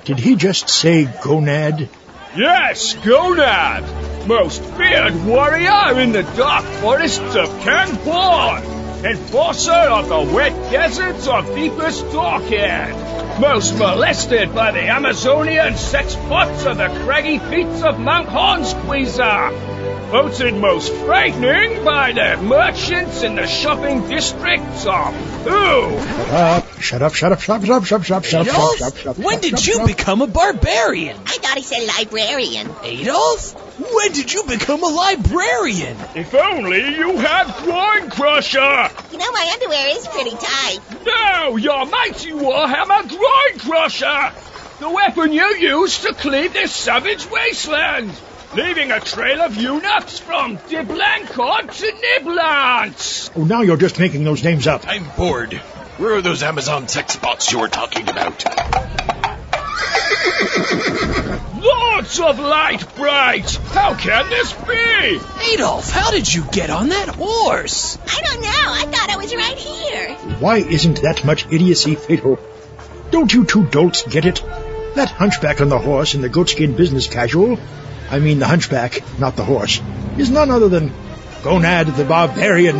Did he just say gonad? Yes, Gonad, most feared warrior in the dark forests of Kangborn, enforcer of the wet deserts of deepest Dorkhead, most molested by the Amazonian sex spots of the craggy peaks of Mount Hornsqueezer, voted most frightening by the merchants in the shopping districts of who? Shut up. When did you become a barbarian? I thought he said librarian. Adolph? When did you become a librarian? If only you had Groin Crusher! You know, my underwear is pretty tight. No, your mighty Warhammer Groin Crusher! The weapon you used to cleave this savage wasteland, leaving a trail of eunuchs from Diblancod to Niblance! Oh, now you're just making those names up. I'm bored. Where are those Amazon sex spots you were talking about? Lords of Light Bright! How can this be? Adolph, how did you get on that horse? I don't know. I thought I was right here. Why isn't that much idiocy fatal? Don't you two dolts get it? That hunchback on the horse in the goatskin business casual, I mean the hunchback, not the horse, is none other than Gonad the Barbarian.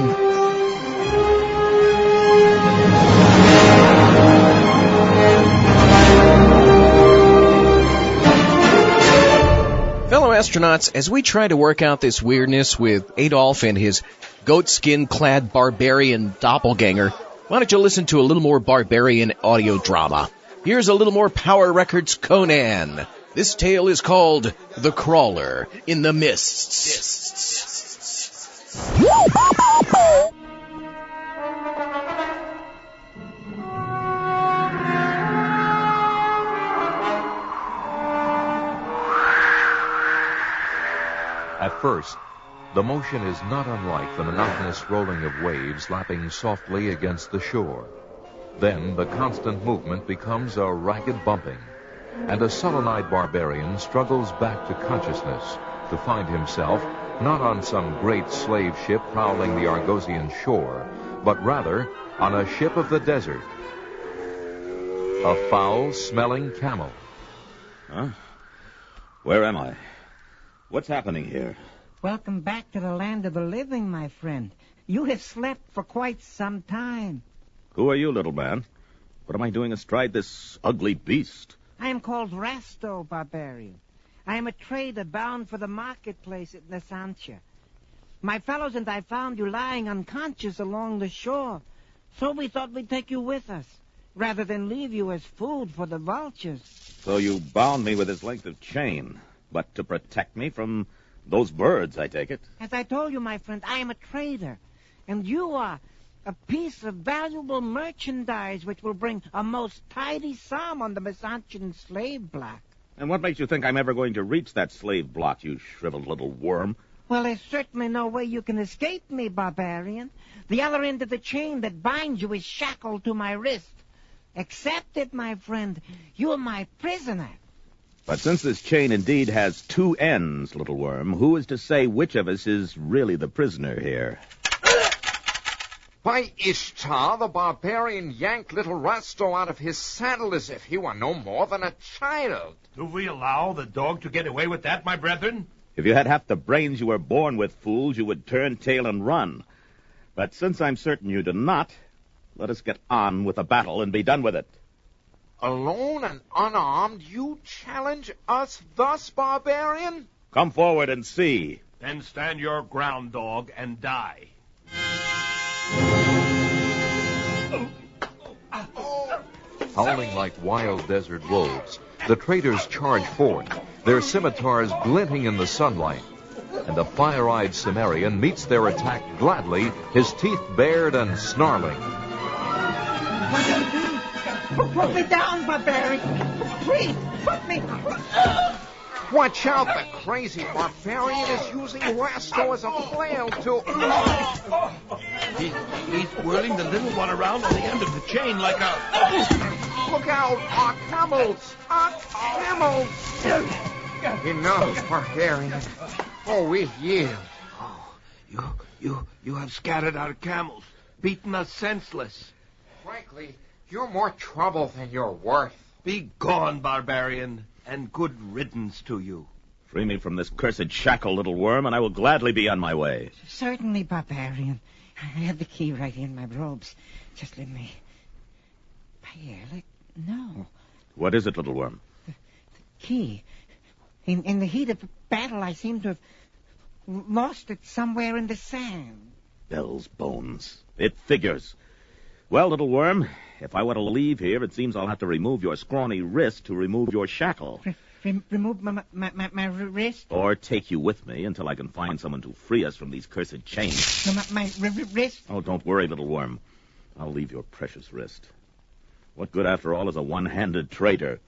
Fellow astronauts, as we try to work out this weirdness with Adolph and his goatskin-clad barbarian doppelganger, why don't you listen to a little more Barbarian audio drama? Here's a little more Power Records Conan. This tale is called The Crawler in the Mists. At first, the motion is not unlike the monotonous rolling of waves lapping softly against the shore. Then the constant movement becomes a ragged bumping, and a sullen-eyed barbarian struggles back to consciousness to find himself not on some great slave ship prowling the Argosian shore, but rather on a ship of the desert. A foul-smelling camel. Huh? Where am I? What's happening here? Welcome back to the land of the living, my friend. You have slept for quite some time. Who are you, little man? What am I doing astride this ugly beast? I am called Rasto, Barbarian. I am a trader bound for the marketplace at Nasantia. My fellows and I found you lying unconscious along the shore, so we thought we'd take you with us, rather than leave you as food for the vultures. So you bound me with this length of chain, but to protect me from those birds, I take it? As I told you, my friend, I am a trader, and you are a piece of valuable merchandise which will bring a most tidy sum on the Mesantian slave block. And what makes you think I'm ever going to reach that slave block, you shriveled little worm? Well, there's certainly no way you can escape me, Barbarian. The other end of the chain that binds you is shackled to my wrist. Accept it, my friend. You are my prisoner. But since this chain indeed has two ends, little worm, who is to say which of us is really the prisoner here? By Ishtar, the barbarian yanked little Rasto out of his saddle as if he were no more than a child. Do we allow the dog to get away with that, my brethren? If you had half the brains you were born with, fools, you would turn tail and run. But since I'm certain you do not, let us get on with the battle and be done with it. Alone and unarmed, you challenge us thus, barbarian? Come forward and see. Then stand your ground, dog, and die. Howling like wild desert wolves, the traders charge forth, their scimitars glinting in the sunlight. And the fire-eyed Cimmerian meets their attack gladly, his teeth bared and snarling. Put me down, Barbarian. Please, put me. Watch out, the crazy barbarian is using Rasto as a flail to... He's whirling the little one around on the end of the chain like a... Look out, our camels! Our camels! Enough, barbarian. Oh, we yield. Oh, you have scattered our camels, beaten us senseless. Frankly, you're more trouble than you're worth. Be gone, barbarian, and good riddance to you. Free me from this cursed shackle, little worm, and I will gladly be on my way. Certainly, Barbarian. I have the key right in my robes. Just let me... No. What is it, little worm? The key. In the heat of battle, I seem to have lost it somewhere in the sand. Bell's bones. It figures. Well, little worm, if I want to leave here, it seems I'll have to remove your scrawny wrist to remove your shackle. Remove my wrist? Or take you with me until I can find someone to free us from these cursed chains. No, my wrist? Oh, don't worry, little worm. I'll leave your precious wrist. What good, after all, is a one-handed trader?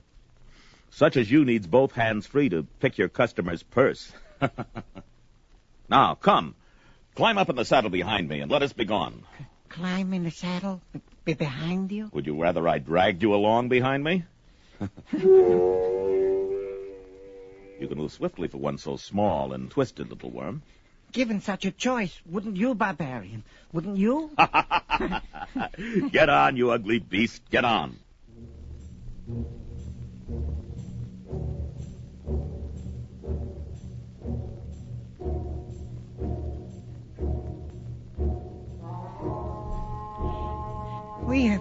Such as you needs both hands free to pick your customer's purse. Now, come. Climb up in the saddle behind me and let us be gone. Climb in the saddle behind you? Would you rather I dragged you along behind me? You can move swiftly for one so small and twisted, little worm. Given such a choice, wouldn't you, Barbarian? Wouldn't you? Get on, you ugly beast. Get on.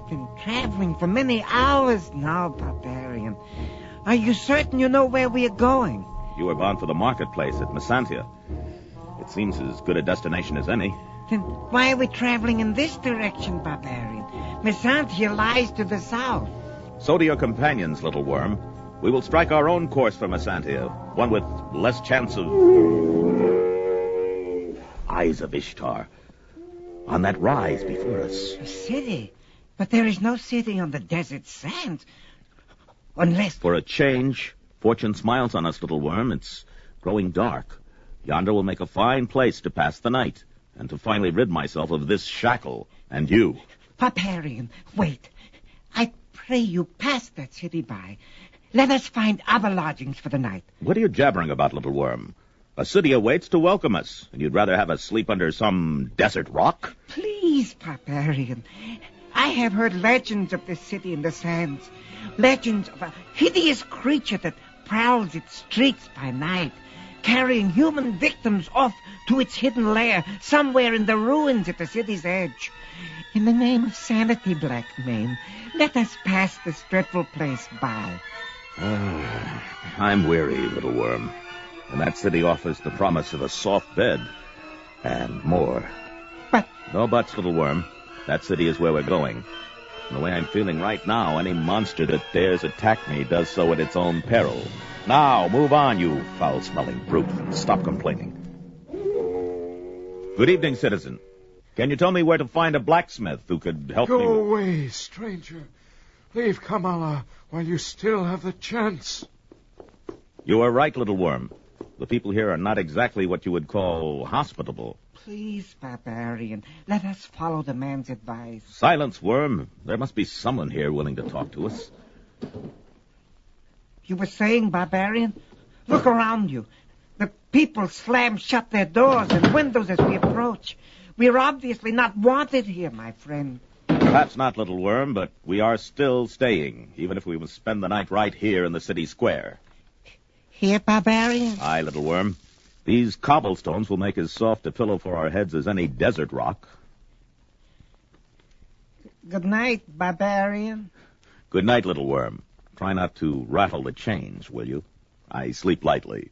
been traveling for many hours now, Barbarian. Are you certain you know where we are going? You were bound for the marketplace at Missantia. It seems as good a destination as any. Then why are we traveling in this direction, Barbarian? Missantia lies to the south. So do your companions, little worm. We will strike our own course for Missantia, one with less chance of... Eyes of Ishtar. On that rise before us. A city? But there is no city on the desert sands. Unless... For a change, fortune smiles on us, little worm. It's growing dark. Yonder will make a fine place to pass the night, and to finally rid myself of this shackle, and you. Barbarian, wait. I pray you pass that city by. Let us find other lodgings for the night. What are you jabbering about, little worm? A city awaits to welcome us, and you'd rather have us sleep under some desert rock? Please, Barbarian. I have heard legends of this city in the sands. Legends of a hideous creature that prowls its streets by night, carrying human victims off to its hidden lair somewhere in the ruins at the city's edge. In the name of sanity, Black Mane, let us pass this dreadful place by. I'm weary, little worm. And that city offers the promise of a soft bed. And more. But... No buts, little worm. That city is where we're going. And the way I'm feeling right now, any monster that dares attack me does so at its own peril. Now, move on, you foul-smelling brute, and stop complaining. Good evening, citizen. Can you tell me where to find a blacksmith who could help me? Go away, stranger. Leave Kamala while you still have the chance. You are right, little worm. The people here are not exactly what you would call hospitable. Please, Barbarian, let us follow the man's advice. Silence, worm. There must be someone here willing to talk to us. You were saying, Barbarian? Look around you. The people slam shut their doors and windows as we approach. We're obviously not wanted here, my friend. Perhaps not, little worm, but we are still staying, even if we must spend the night right here in the city square. Here, Barbarian? Aye, little worm. These cobblestones will make as soft a pillow for our heads as any desert rock. Good night, Barbarian. Good night, little worm. Try not to rattle the chains, will you? I sleep lightly.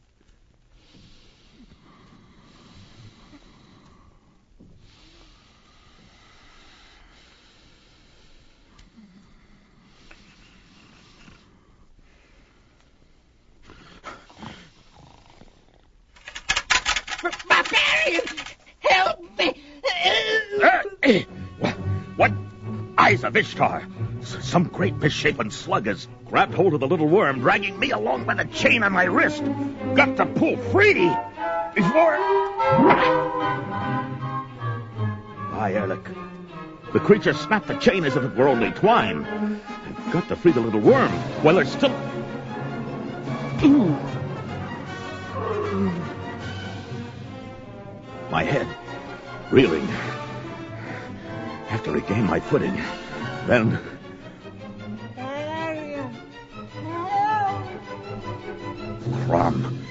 Barbarian! Help me! What? Eyes of Ishtar! Some great misshapen slug has grabbed hold of the little worm, dragging me along by the chain on my wrist. Got to pull free before... Aye, Erlich. The creature snapped the chain as if it were only twine. I've got to free the little worm while there's still... My head, reeling. Have to regain my footing. Then... Crum.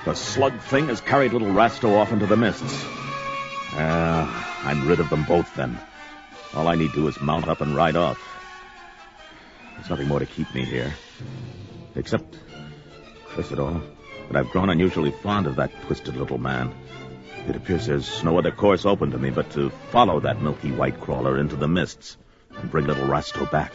The slug thing has carried little Rasto off into the mists. I'm rid of them both then. All I need to do is mount up and ride off. There's nothing more to keep me here. Except, curse it all, that I've grown unusually fond of that twisted little man. It appears there's no other course open to me but to follow that milky white crawler into the mists and bring little Rasto back.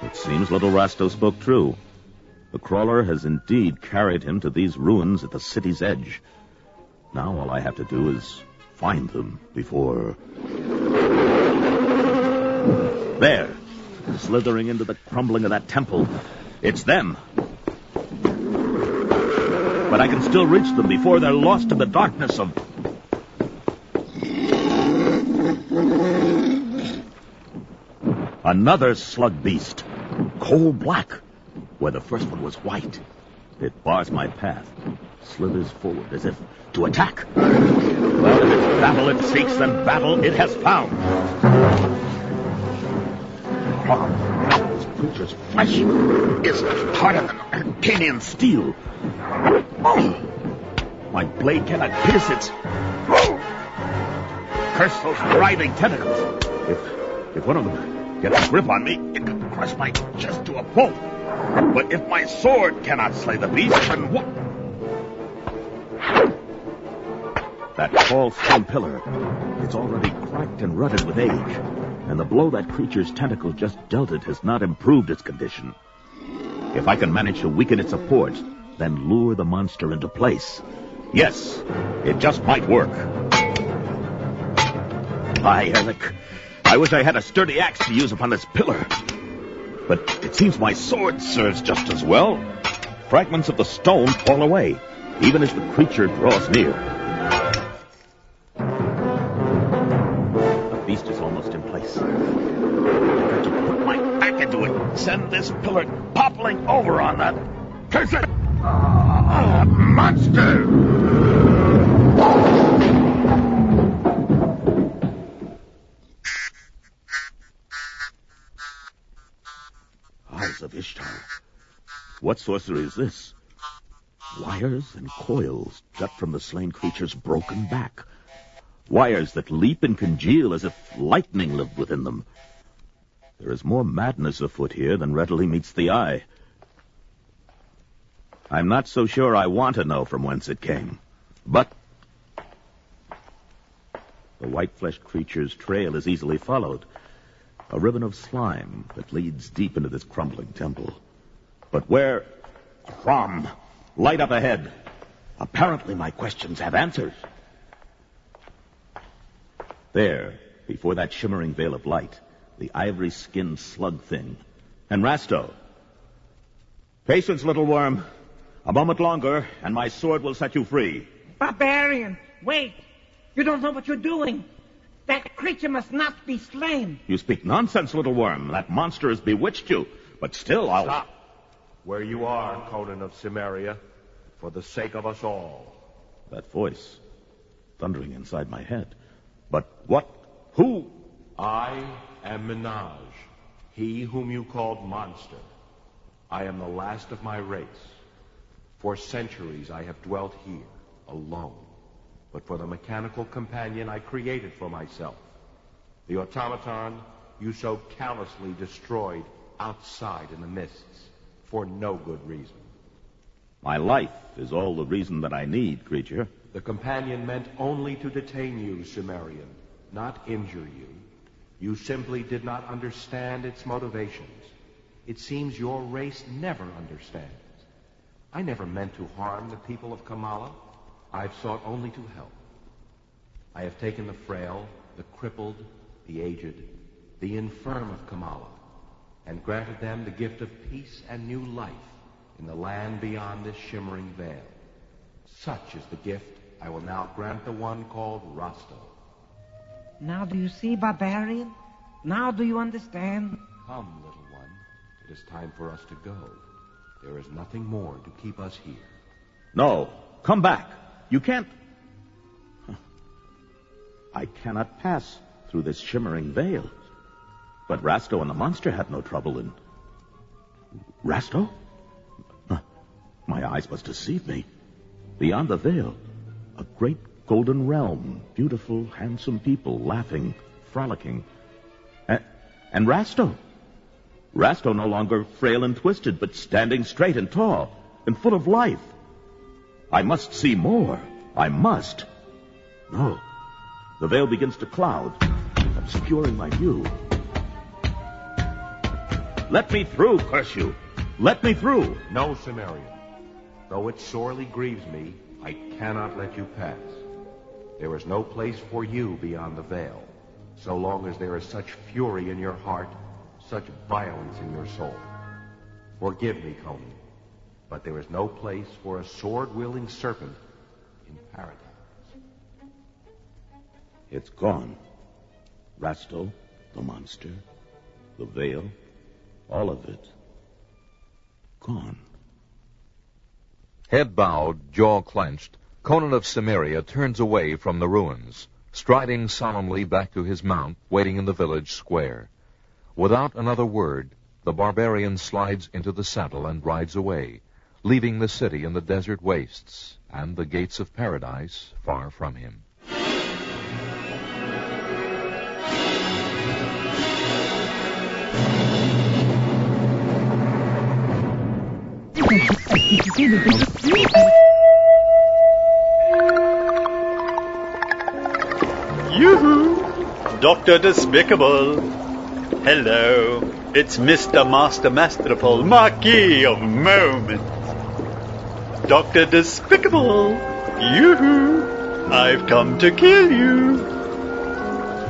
It seems little Rasto spoke true. The crawler has indeed carried him to these ruins at the city's edge. Now all I have to do is find them before... There, slithering into the crumbling of that temple. It's them. But I can still reach them before they're lost in the darkness of... Another slug beast. Coal black, where the first one was white. It bars my path, slithers forward as if to attack. Well, if it's battle it seeks, then battle it has found. creature's flesh is harder than Arcanian steel. Oh, my blade cannot pierce its... Curse those writhing tentacles. If one of them gets a grip on me, it could crush my chest to a pulp. But if my sword cannot slay the beast, then what? That tall stone pillar, it's already cracked and rutted with age. And the blow that creature's tentacle just dealt it has not improved its condition. If I can manage to weaken its support, then lure the monster into place. Yes, it just might work. By Eric, I wish I had a sturdy axe to use upon this pillar. But it seems my sword serves just as well. Fragments of the stone fall away, even as the creature draws near. The beast is almost in place. I've got to put my back into it. Send this pillar toppling over on that cursed monster! Eyes of Ishtar. What sorcery is this? Wires and coils jut from the slain creature's broken back. Wires that leap and congeal as if lightning lived within them. There is more madness afoot here than readily meets the eye. I'm not so sure I want to know from whence it came. But the white-fleshed creature's trail is easily followed. A ribbon of slime that leads deep into this crumbling temple. But where? From? Light up ahead. Apparently my questions have answers. There, before that shimmering veil of light, the ivory-skinned slug thing. And Rasto. Patience, little worm. A moment longer, and my sword will set you free. Barbarian, wait. You don't know what you're doing. That creature must not be slain. You speak nonsense, little worm. That monster has bewitched you. But still, I'll... Stop where you are, Conan of Cimmeria, for the sake of us all. That voice, thundering inside my head. But what? Who? I am Minaj, he whom you called monster. I am the last of my race. For centuries I have dwelt here, alone. But for the mechanical companion I created for myself. The automaton you so callously destroyed outside in the mists, for no good reason. My life is all the reason that I need, creature. The companion meant only to detain you, Cimmerian, not injure you. You simply did not understand its motivations. It seems your race never understands. I never meant to harm the people of Kamala. I've sought only to help. I have taken the frail, the crippled, the aged, the infirm of Kamala, and granted them the gift of peace and new life in the land beyond this shimmering veil. Such is the gift I will now grant the one called Rasto. Now do you see, Barbarian? Now do you understand? Come, little one. It is time for us to go. There is nothing more to keep us here. No, come back. You can't... I cannot pass through this shimmering veil. But Rasto and the monster had no trouble in... Rasto? My eyes must deceive me. Beyond the veil, a great golden realm. Beautiful, handsome people, laughing, frolicking. And Rasto. Rasto no longer frail and twisted, but standing straight and tall, and full of life. I must see more. I must. No. The veil begins to cloud, obscuring my view. Let me through, curse you. Let me through. No, Cimmerian. Though it sorely grieves me, I cannot let you pass. There is no place for you beyond the veil, so long as there is such fury in your heart, such violence in your soul. Forgive me, Conan, but there is no place for a sword-wielding serpent in paradise. It's gone. Rasto, the monster, the veil, all of it. Gone. Head bowed, jaw clenched, Conan of Cimmeria turns away from the ruins, striding solemnly back to his mount, waiting in the village square. Without another word, the barbarian slides into the saddle and rides away, leaving the city in the desert wastes and the gates of paradise far from him. Yoo-hoo! Dr. Despicable. Hello. It's Mr. Masterpole, Marquis of Moments. Dr. Despicable. Yoo-hoo! I've come to kill you.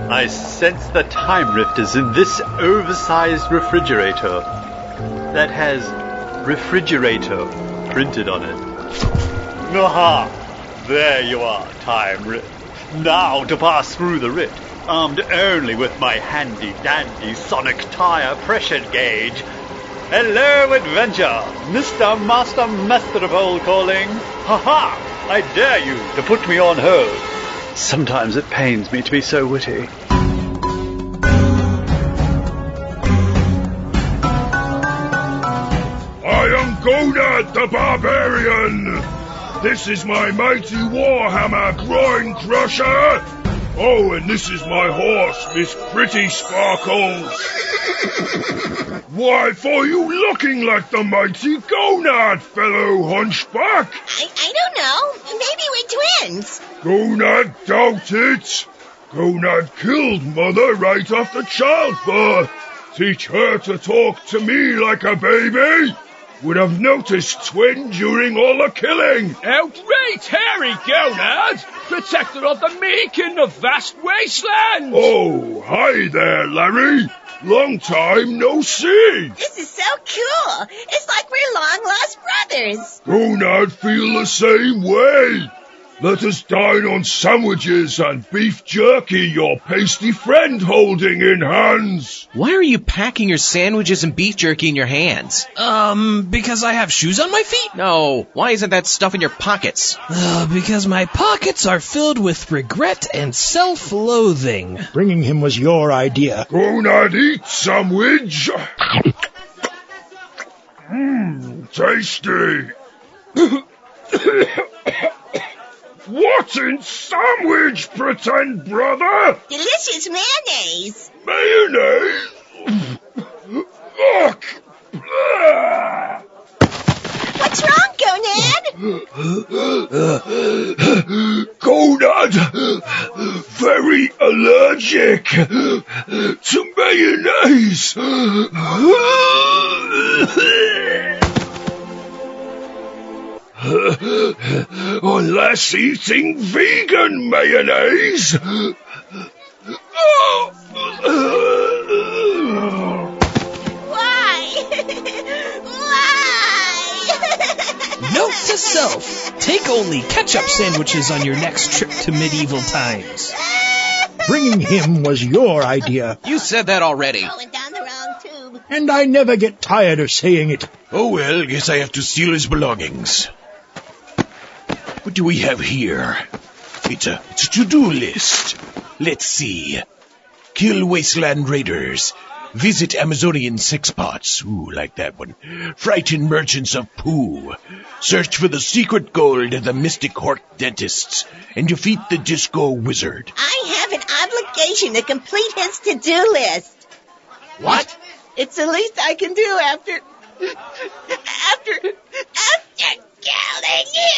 I sense the time rift is in this oversized refrigerator that has refrigerator printed on it. Aha! There you are, time rift. Now to pass through the rift, armed only with my handy-dandy sonic tire pressure gauge. Hello, adventure! Mr. Masterpole calling. Ha-ha! I dare you to put me on hold. Sometimes it pains me to be so witty. I am Gonad the Barbarian! This is my mighty warhammer groin crusher! Oh, and this is my horse, Miss Pretty Sparkles! Why, for you looking like the mighty Gonad, fellow hunchback! I don't know. Maybe we're twins. Gonad, doubt it! Gonad killed Mother right after childbirth! Teach her to talk to me like a baby! Would have noticed twin during all the killing! Outright, Harry Gonad, protector of the meek in the vast wasteland! Oh, hi there, Larry! Long time no see! This is so cool. It's like we're long-lost brothers. Gonad feel the same way. Let us dine on sandwiches and beef jerky your pasty friend holding in hands. Why are you packing your sandwiches and beef jerky in your hands? Because I have shoes on my feet? No, why isn't that stuff in your pockets? Because my pockets are filled with regret and self-loathing. Bringing him was your idea. Gonad eat sandwich. Tasty. What in sandwich, pretend brother? Delicious mayonnaise. Mayonnaise? Ugh. What's wrong, Gonad? Gonad, very allergic to mayonnaise. Unless eating vegan mayonnaise. Why? Note to self, take only ketchup sandwiches on your next trip to medieval times. Bringing him was your idea. You said that already. Going down the wrong tube. And I never get tired of saying it. Oh well, guess I have to steal his belongings. What do we have here? It's a to-do list. Let's see. Kill wasteland raiders. Visit Amazonian sexpots. Ooh, like that one. Frighten merchants of poo. Search for the secret gold of the mystic hork dentists. And defeat the disco wizard. I have an obligation to complete his to-do list. What? It's the least I can do after killing you.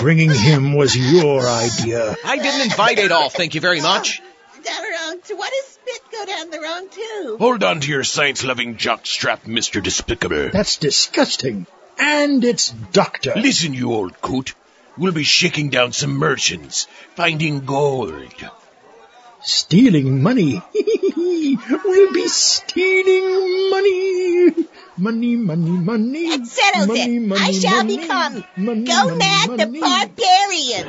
Bringing him was your idea. I didn't invite Adolph, thank you very much. Down the wrong tube. What does spit go down the wrong tube? Hold on to your science-loving jockstrap, Mr. Despicable. That's disgusting. And it's Doctor. Listen, you old coot. We'll be shaking down some merchants, finding gold. Stealing money. We'll be stealing money. Money, money, money. That settles money, it. money, I shall money, become money, Gonad money, the money. Barbarian.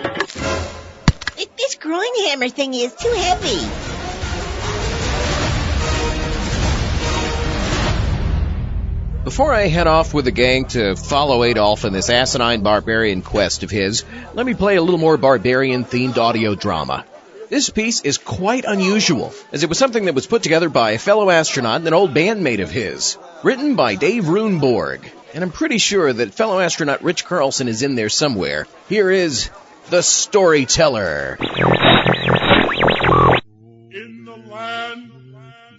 This groin hammer thing is too heavy. Before I head off with the gang to follow Adolph in this asinine barbarian quest of his, let me play a little more barbarian-themed audio drama. This piece is quite unusual, as it was something that was put together by a fellow astronaut and an old bandmate of his. Written by Dave Runeborg, and I'm pretty sure that fellow astronaut Rich Carlson is in there somewhere. Here is The Storyteller. In the land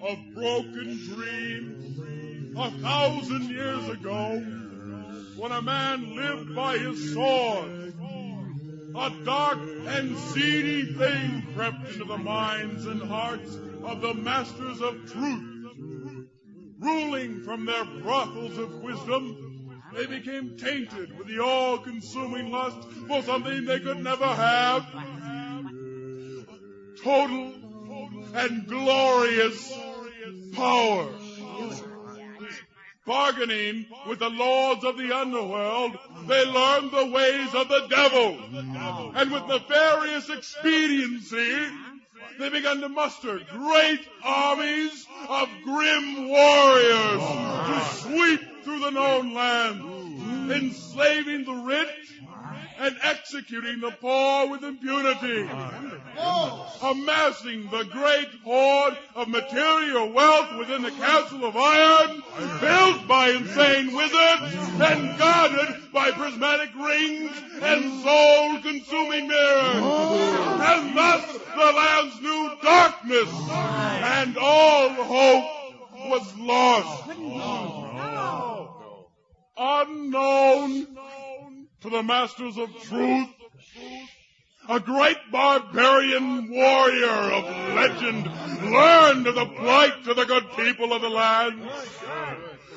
of broken dreams, 1,000 years ago, when a man lived by his sword, a dark and seedy thing crept into the minds and hearts of the masters of truth. Ruling from their brothels of wisdom, they became tainted with the all-consuming lust for something they could never have. Total and glorious power. Bargaining with the lords of the underworld, they learned the ways of the devil. And with nefarious expediency, they began to muster great armies of grim warriors to sweep through the known land, enslaving the rich and executing the poor with impunity, amassing the great hoard of material wealth within the castle of iron, built by insane wizards and guarded by prismatic rings and soul-consuming mirrors. And thus the land's knew darkness, and all hope was lost. Unknown to the masters of truth, a great barbarian warrior of legend learned of the plight of the good people of the land.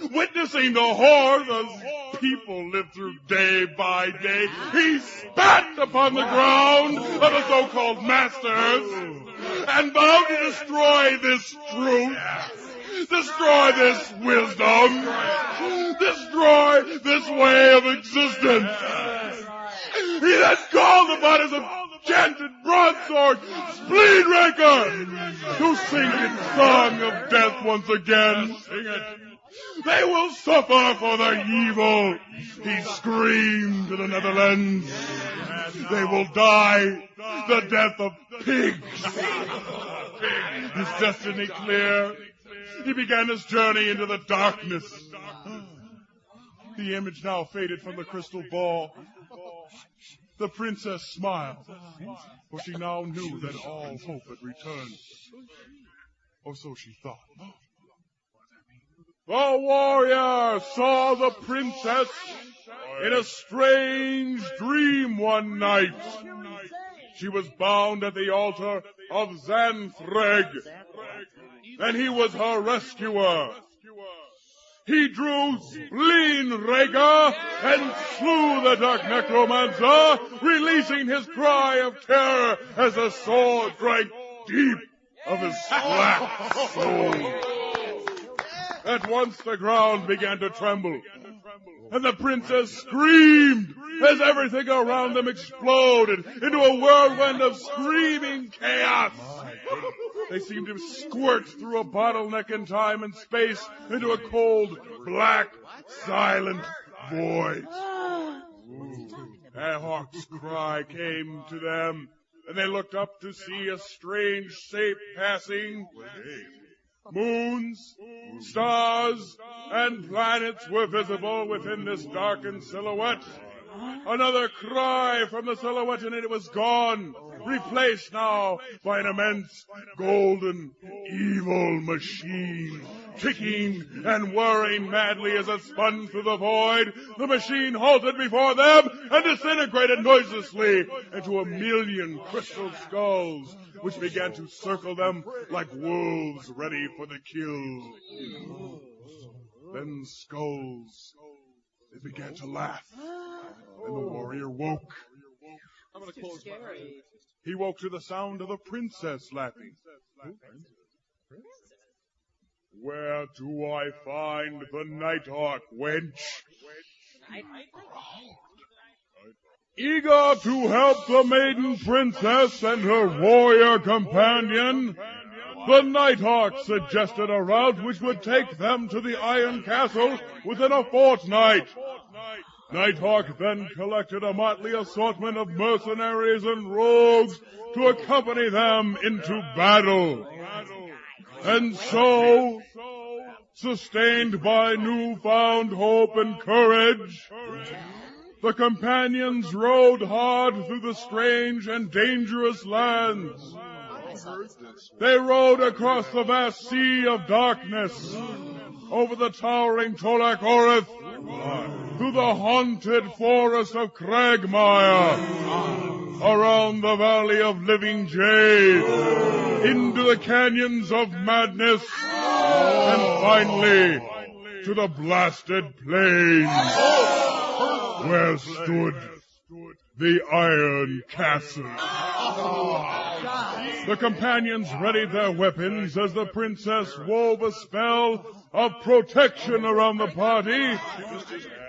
Witnessing the horror those people lived through day by day, he spat upon the ground of the so-called masters and vowed to destroy this truth, destroy this wisdom, destroy this way of existence. He then called upon his enchanted broadsword, Spleedraker, to sing its song of death once again. Sing it. They will suffer for their evil, he screamed to the Netherlands. They will die the death of pigs. His destiny clear, he began his journey into the darkness. The image now faded from the crystal ball. The princess smiled, for she now knew that all hope had returned. Or so she thought. The warrior saw the princess in a strange dream one night. She was bound at the altar of Xanthreg, and he was her rescuer. He drew Spleedraker and slew the dark necromancer, releasing his cry of terror as the sword drank deep of his black soul. At once the ground began to tremble, and the princess screamed as everything around them exploded into a whirlwind of screaming chaos. They seemed to squirt through a bottleneck in time and space into a cold, black, silent void. A hawk's cry came to them, and they looked up to see a strange shape passing. Moons, stars, and planets were visible within this darkened silhouette. Another cry from the silhouette, and it was gone, replaced now by an immense, golden, evil machine, ticking and whirring madly as it spun through the void. The machine halted before them and disintegrated noiselessly into 1,000,000 crystal skulls, which began to circle them like wolves ready for the kill. Then skulls, they began to laugh, and the warrior woke. He woke to the sound of the princess laughing. Where do I find the Nighthawk, wench? Eager to help the maiden princess and her warrior companion, the Nighthawk suggested a route which would take them to the Iron Castle within a fortnight. Nighthawk then collected a motley assortment of mercenaries and rogues to accompany them into battle. And so, sustained by newfound hope and courage, the companions rode hard through the strange and dangerous lands. They rode across the vast sea of darkness, over the towering Tolak Orith, through the haunted forest of Cragmire, around the valley of Living Jade, into the canyons of Madness, and finally to the blasted plains, where stood the Iron Castle. The companions readied their weapons as the princess wove a spell of protection around the party,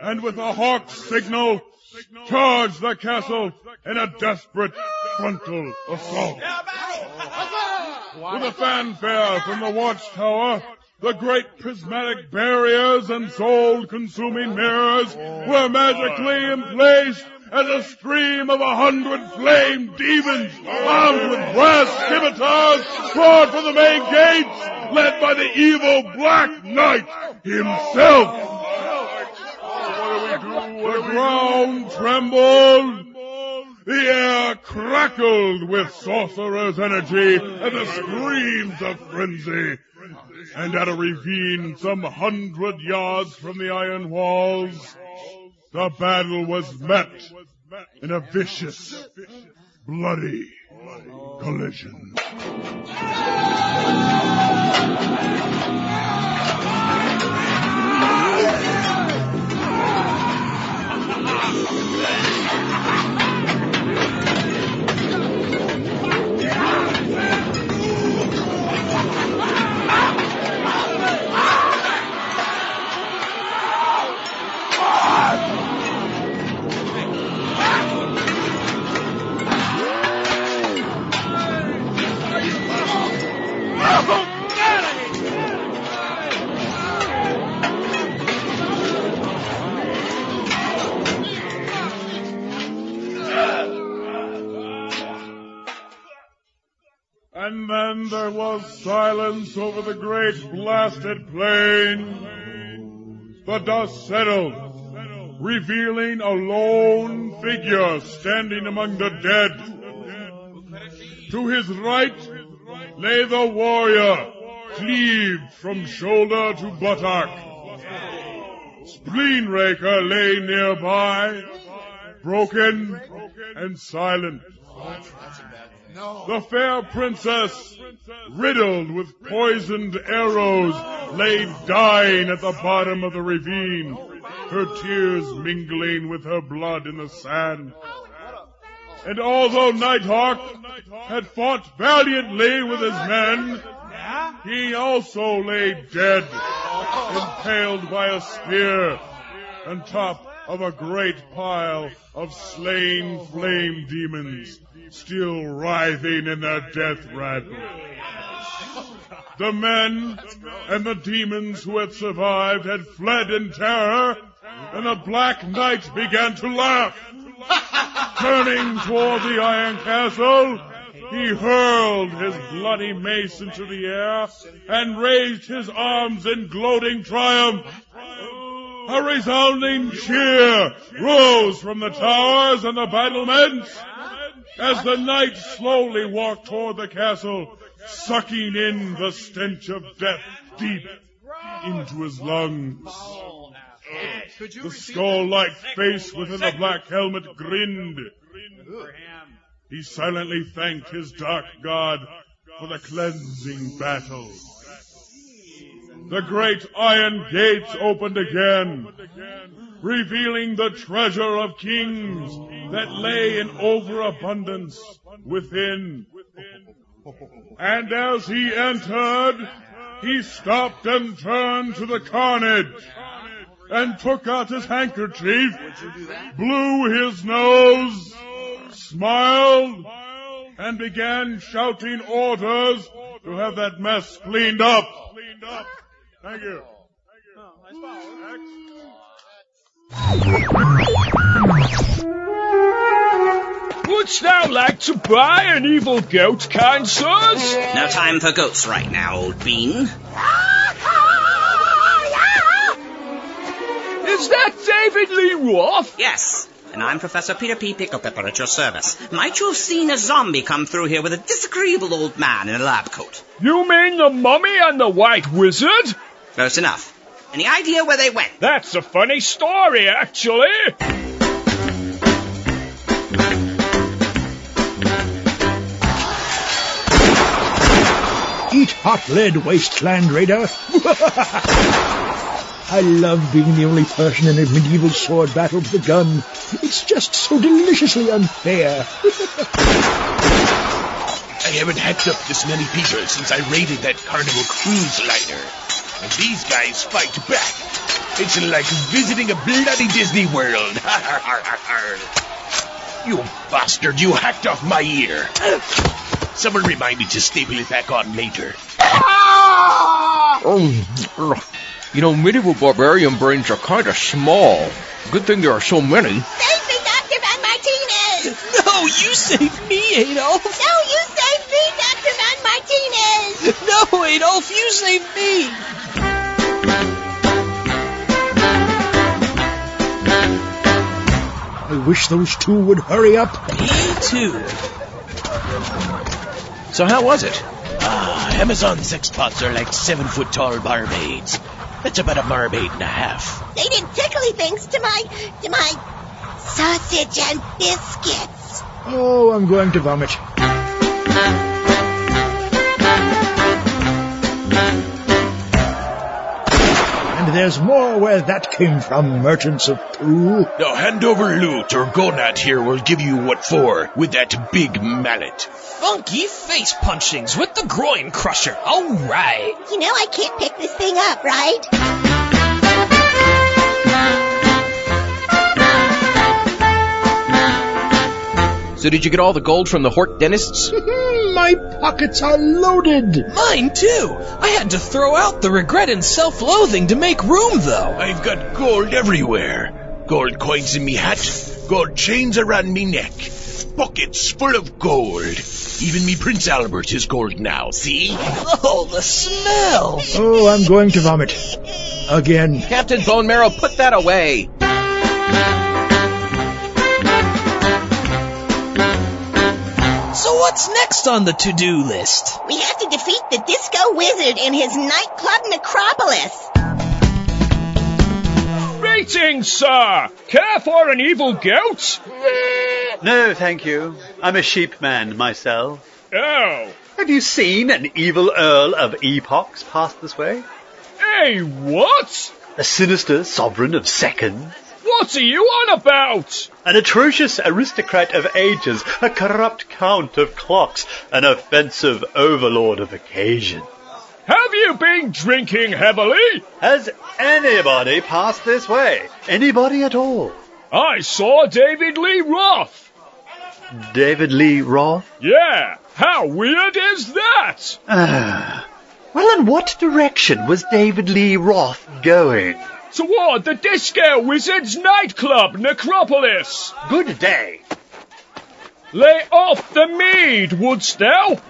and with a hawk's signal, charged the castle in a desperate frontal assault. With a fanfare from the watchtower, the great prismatic barriers and soul-consuming mirrors were magically emplaced as a stream of 100 flame demons armed with brass scimitars poured from the main gates, led by the evil Black Knight himself. The ground trembled, the air crackled with sorcerer's energy and the screams of frenzy. And at a ravine some 100 yards from the iron walls, the battle was met in a vicious, bloody collision. And then there was silence over the great blasted plain. The dust settled, revealing a lone figure standing among the dead. To his right lay the warrior, cleaved from shoulder to buttock. Spleenraker lay nearby, broken and silent. The fair princess, riddled with poisoned arrows, lay dying at the bottom of the ravine, her tears mingling with her blood in the sand. And although Nighthawk had fought valiantly with his men, he also lay dead, impaled by a spear, on top of a great pile of slain flame demons, still writhing in their death rattle. The men and the demons who had survived had fled in terror, and the Black Knight began to laugh. Turning toward the Iron Castle, he hurled his bloody mace into the air and raised his arms in gloating triumph. A resounding cheer rose from the towers and the battlements as the knight slowly walked toward the castle, sucking in the stench of death deep into his lungs. The skull-like face within the black helmet grinned. He silently thanked his dark god for the cleansing battle. The great iron gates opened again, revealing the treasure of kings that lay in overabundance within. And as he entered, he stopped and turned to the carnage, and took out his handkerchief, blew his nose, smiled, and began shouting orders to have that mess cleaned up. Thank you. Wouldst thou like to buy an evil goat, kind sirs? No time for goats right now, old bean. Is that David Lee Roth? Yes, and I'm Professor Peter P. Picklepepper at your service. Might you have seen a zombie come through here with a disagreeable old man in a lab coat? You mean the mummy and the white wizard? Close enough. Any idea where they went? That's a funny story, actually. Eat hot lead, Wasteland Raider. I love being the only person in a medieval sword battle with a gun. It's just so deliciously unfair. I haven't hacked up this many people since I raided that Carnival cruise liner. And these guys fight back. It's like visiting a bloody Disney World. You bastard, you hacked off my ear. Someone remind me to staple it back on later. You know, medieval barbarian brains are kind of small. Good thing there are so many. Save me, Dr. Van Martinez! No, you saved me, Adolph! No, you saved me, Dr. Van Martinez! No, Adolph, you saved me! I wish those two would hurry up. Me too. So how was it? Amazon sex pots are like 7-foot-tall barmaids. That's about a mermaid and a half. They did tickly things to my sausage and biscuits. Oh, I'm going to vomit. And there's more where that came from, merchants of poo. Now hand over loot, or Gonad here will give you what for with that big mallet. Funky face punchings with the groin crusher. All right. You know I can't pick this thing up, right? So did you get all the gold from the Hort dentists? My pockets are loaded. Mine too. I had to throw out the regret and self-loathing to make room, though. I've got gold everywhere. Gold coins in me hat, gold chains around me neck, pockets full of gold. Even me Prince Albert is gold now, see? Oh, the smell! Oh, I'm going to vomit. Again. Captain Bone Marrow, put that away! So what's next on the to-do list? We have to defeat the Disco Wizard in his nightclub necropolis. Greetings, sir! Care for an evil goat? No, thank you. I'm a sheep man myself. Oh. Have you seen an evil Earl of Epochs pass this way? Hey, what? A sinister sovereign of seconds? What are you on about? An atrocious aristocrat of ages, a corrupt count of clocks, an offensive overlord of occasion. Have you been drinking heavily? Has anybody passed this way? Anybody at all? I saw David Lee Roth. David Lee Roth? Yeah, how weird is that? Well, in what direction was David Lee Roth going? Toward the Disco Wizard's nightclub, Necropolis. Good day. Lay off the mead, wouldst thou?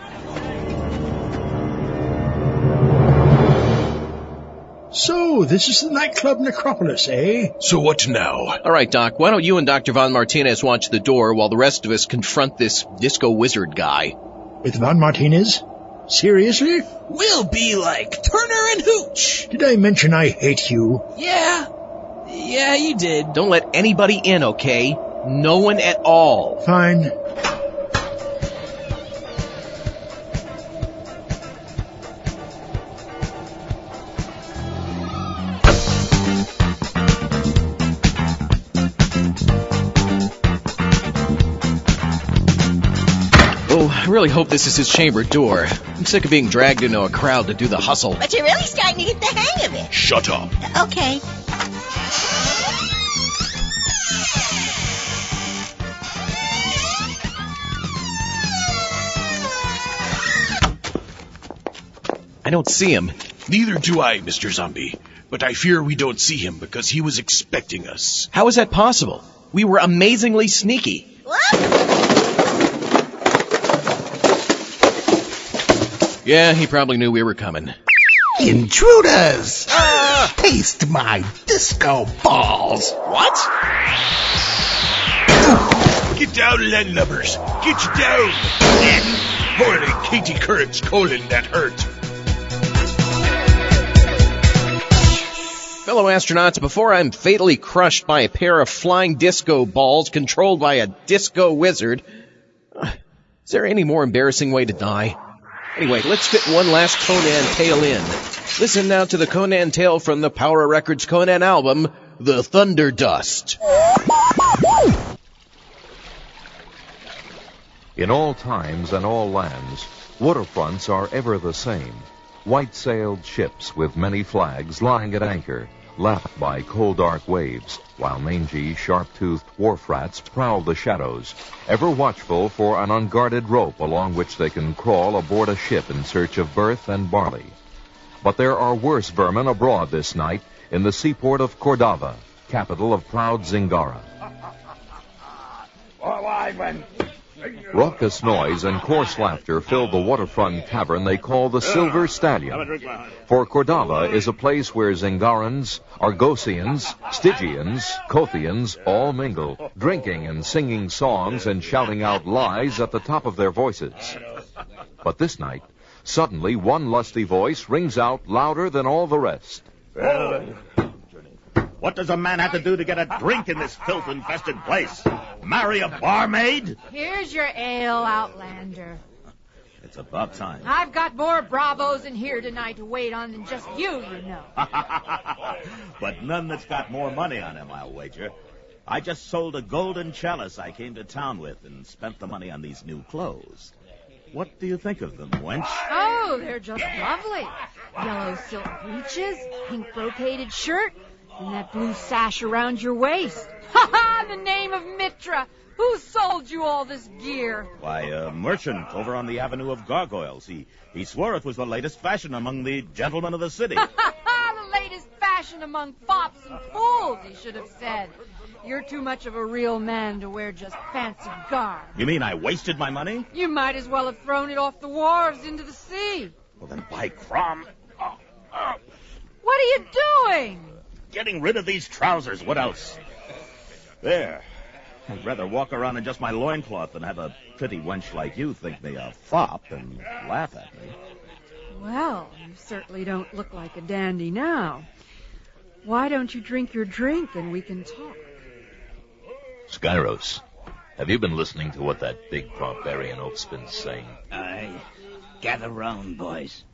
So, this is the nightclub Necropolis, eh? So what now? All right, Doc, why don't you and Dr. Von Martinez watch the door while the rest of us confront this Disco Wizard guy? With Von Martinez? Seriously? We'll be like Turner and Hooch. Did I mention I hate you? Yeah, you did. Don't let anybody in, okay? No one at all. Fine. Oh, I really hope this is his chamber door. I'm sick of being dragged into a crowd to do the hustle. But you're really starting to get the hang of it. Shut up. Okay. I don't see him. Neither do I, Mr. Zombie. but I fear we don't see him because he was expecting us. How is that possible? We were amazingly sneaky. Yeah, he probably knew we were coming. Intruders! Taste my disco balls! What? Get down, landlubbers! Get down! Holy Katie Courage colon, that hurt. Fellow astronauts, before I'm fatally crushed by a pair of flying disco balls controlled by a disco wizard, is there any more embarrassing way to die? Anyway, let's fit one last Conan tale in. Listen now to the Conan tale from the Power Records Conan album, The Thunder Dust. In all times and all lands, waterfronts are ever the same. White-sailed ships with many flags lying at anchor, lapped by coal dark waves, while mangy, sharp-toothed wharf rats prowl the shadows, ever watchful for an unguarded rope along which they can crawl aboard a ship in search of berth and barley. But there are worse vermin abroad this night in the seaport of Cordova, capital of proud Zingara. Raucous noise and coarse laughter filled the waterfront tavern they call the Silver Stallion. For Cordova is a place where Zingarans, Argosians, Stygians, Kothians all mingle, drinking and singing songs and shouting out lies at the top of their voices. But this night, suddenly one lusty voice rings out louder than all the rest. What does a man have to do to get a drink in this filth-infested place? Marry a barmaid? Here's your ale, Outlander. It's about time. I've got more bravos in here tonight to wait on than just you know. But none that's got more money on him, I'll wager. I just sold a golden chalice I came to town with and spent the money on these new clothes. What do you think of them, wench? Oh, they're just lovely. Yellow silk breeches, pink brocaded shirt, and that blue sash around your waist. Ha ha! In the name of Mitra, who sold you all this gear? Why, a merchant over on the Avenue of Gargoyles. He swore it was the latest fashion among the gentlemen of the city. Ha ha ha! The latest fashion among fops and fools, he should have said. You're too much of a real man to wear just fancy garb. You mean I wasted my money? You might as well have thrown it off the wharves into the sea. Well, then by Crom. What are you doing? Getting rid of these trousers. What else? There. I'd rather walk around in just my loincloth than have a pretty wench like you think me a fop and laugh at me. Well, you certainly don't look like a dandy now. Why don't you drink your drink and we can talk? Skyros, have you been listening to what that big barbarian oaf's been saying? Aye. Gather round, boys.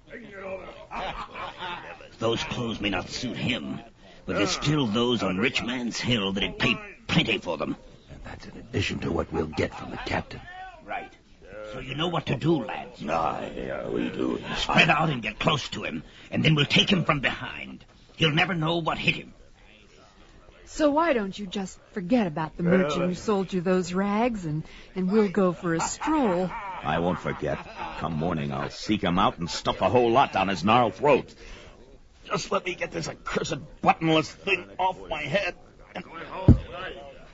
Those clothes may not suit him, but there's still those on Rich Man's Hill that'd pay plenty for them. And that's in addition to what we'll get from the captain. Right. So you know what to do, lads. Aye, we do. Spread out and get close to him, and then we'll take him from behind. He'll never know what hit him. So why don't you just forget about the merchant who sold you those rags, and we'll go for a stroll? I won't forget. Come morning, I'll seek him out and stuff a whole lot down his gnarled throat. Just let me get this accursed buttonless thing off my head.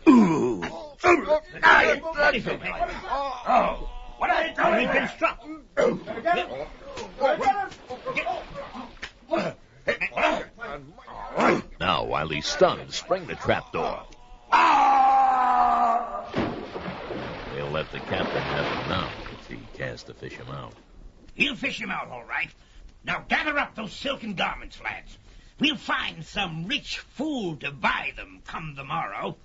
Ooh. Aye. Oh, what are you doing? We've been struck. Now, while he's stunned, spring the trapdoor. They'll let the captain have him now if he cares to fish him out. He'll fish him out, all right. Now gather up those silken garments, lads. We'll find some rich fool to buy them come the morrow.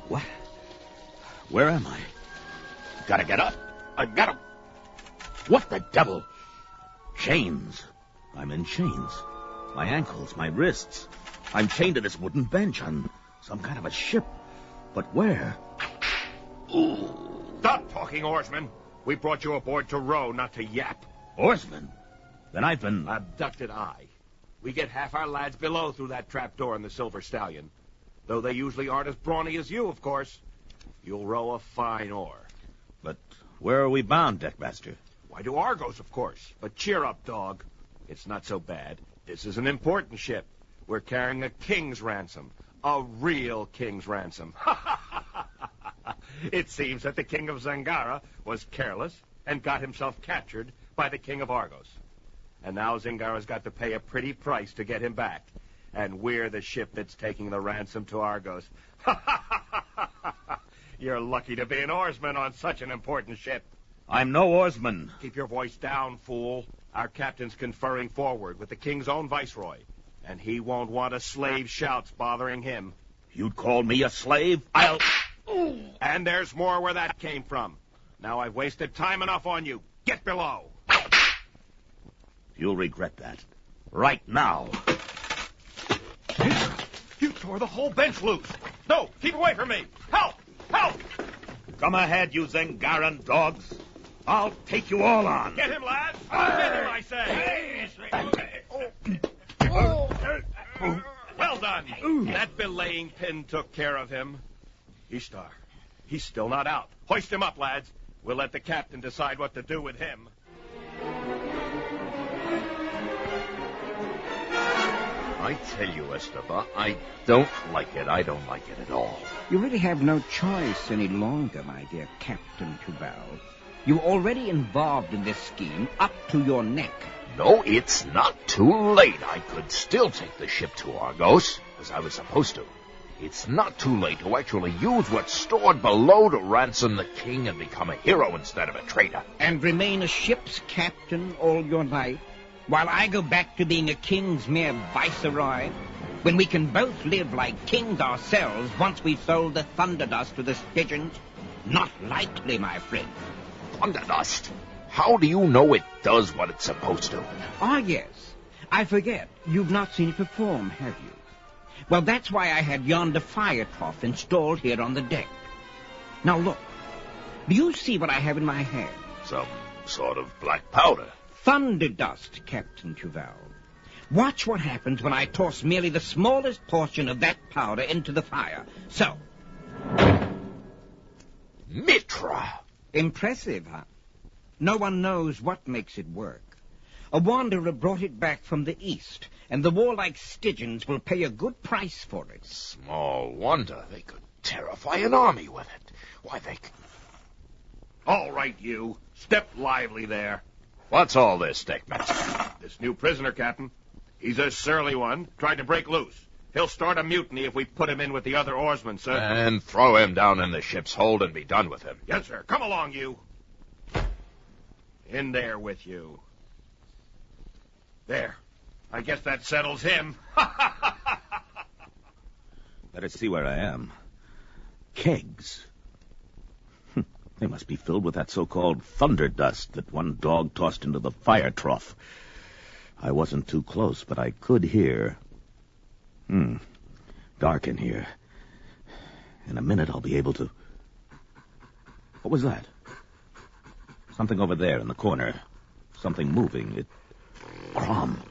What? Where am I? Gotta get up. I gotta... What the devil? Chains. I'm in chains. My ankles, my wrists. I'm chained to this wooden bench on some kind of a ship. But where? Ooh. Stop talking, oarsman. We brought you aboard to row, not to yap. Oarsman? Then I've been... Abducted, aye. We get half our lads below through that trapdoor in the Silver Stallion. Though they usually aren't as brawny as you, of course. You'll row a fine oar. But Where are we bound, Deckmaster? Why, to Argos, of course. But cheer up, dog. It's not so bad. This is an important ship. We're carrying a king's ransom. A real king's ransom. It seems that the king of Zangara was careless and got himself captured by the king of Argos. And now Zangara's got to pay a pretty price to get him back. And we're the ship that's taking the ransom to Argos. You're lucky to be an oarsman on such an important ship. I'm no oarsman. Keep your voice down, fool. Our captain's conferring forward with the king's own viceroy, and he won't want a slave's shouts bothering him. You'd call me a slave? I'll... And there's more where that came from. Now I've wasted time enough on you. Get below. You'll regret that. Right now. You tore the whole bench loose. No, keep away from me. Help! Help! Come ahead, you Zangaran dogs. I'll take you all on. Get him, lads! Get him, I say! Well done. That belaying pin took care of him. Ishtar, he's still not out. Hoist him up, lads. We'll let the captain decide what to do with him. I tell you, Esteban, I don't like it. I don't like it at all. You really have no choice any longer, my dear Captain Tubal. You're already involved in this scheme up to your neck. No, it's not too late. I could still take the ship to Argos, as I was supposed to. It's not too late to actually use what's stored below to ransom the king and become a hero instead of a traitor. And remain a ship's captain all your life, while I go back to being a king's mere viceroy, when we can both live like kings ourselves once we've sold the Thunderdust to the Stygians? Not likely, my friend. Thunderdust? How do you know it does what it's supposed to? Ah, yes. I forget. You've not seen it perform, have you? Well, that's why I had yonder fire trough installed here on the deck. Now, look. Do you see what I have in my hand? Some sort of black powder. Thunderdust, Captain Duval. Watch what happens when I toss merely the smallest portion of that powder into the fire. So. Mitra! Impressive, huh? No one knows what makes it work. A wanderer brought it back from the east, and the warlike Stygians will pay a good price for it. Small wonder they could terrify an army with it. Why, they could... All right, you. Step lively there. What's all this, Deckmaster? This new prisoner, Captain. He's a surly one, tried to break loose. He'll start a mutiny if we put him in with the other oarsmen, sir. And throw him down in the ship's hold and be done with him. Yes, sir. Come along, you. In there with you. There. I guess that settles him. Better see where I am. Kegs. They must be filled with that so-called thunder dust that one dog tossed into the fire trough. I wasn't too close, but I could hear. Dark in here. In a minute, I'll be able to... What was that? Something over there in the corner. Something moving. Crom.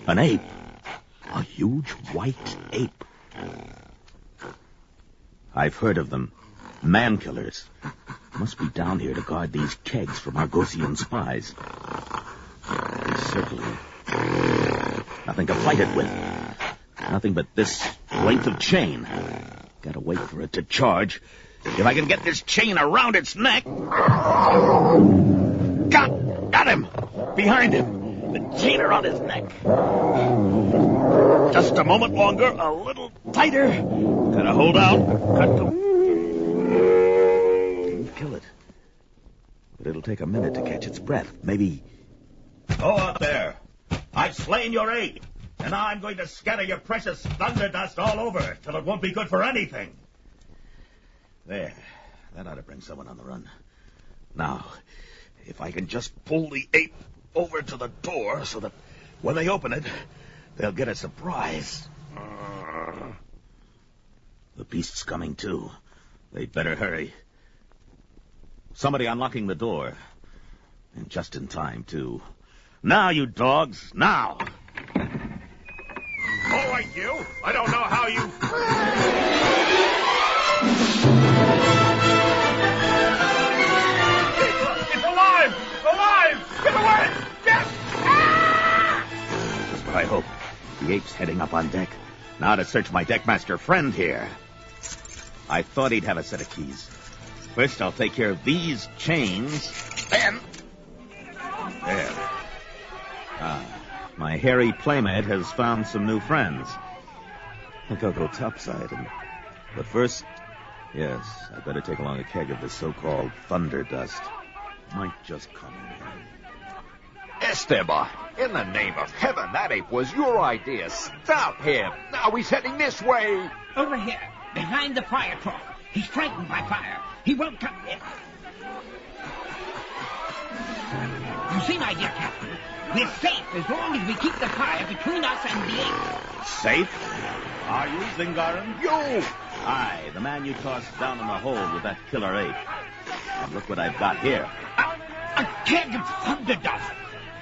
An ape. A huge white ape. I've heard of them. Man-killers. Must be down here to guard these kegs from Argosian spies. He's circling. Nothing to fight it with. Nothing but this length of chain. Gotta wait for it to charge. If I can get this chain around its neck... Got him! Behind him. The chain around his neck. Just a moment longer. A little tighter. Gotta hold out. Cut the... Didn't kill it. But it'll take a minute to catch its breath. Maybe... Go out there. I've slain your ape. And now I'm going to scatter your precious thunder dust all over till it won't be good for anything. There. That ought to bring someone on the run. Now, if I can just pull the ape over to the door so that when they open it, they'll get a surprise. The beast's coming, too. They'd better hurry. Somebody unlocking the door. And just in time, too. Now, you dogs, now! All right, you. I don't know how you... The ape's heading up on deck. Now to search my deckmaster friend here. I thought he'd have a set of keys. First, I'll take care of these chains. Then... There. My hairy playmate has found some new friends. I think I'll go topside. But first, yes, I better take along a keg of this so-called thunder dust. Might just come in handy. Esteban, in the name of heaven, that ape was your idea. Stop him. Now he's heading this way. Over here, behind the fire trough. He's frightened by fire. He won't come in. You see, my dear Captain, we're safe as long as we keep the fire between us and the ape. Safe? Are you, Zingaran? You! Aye, the man you tossed down in the hole with that killer ape. And look what I've got here. A keg of thunder dust.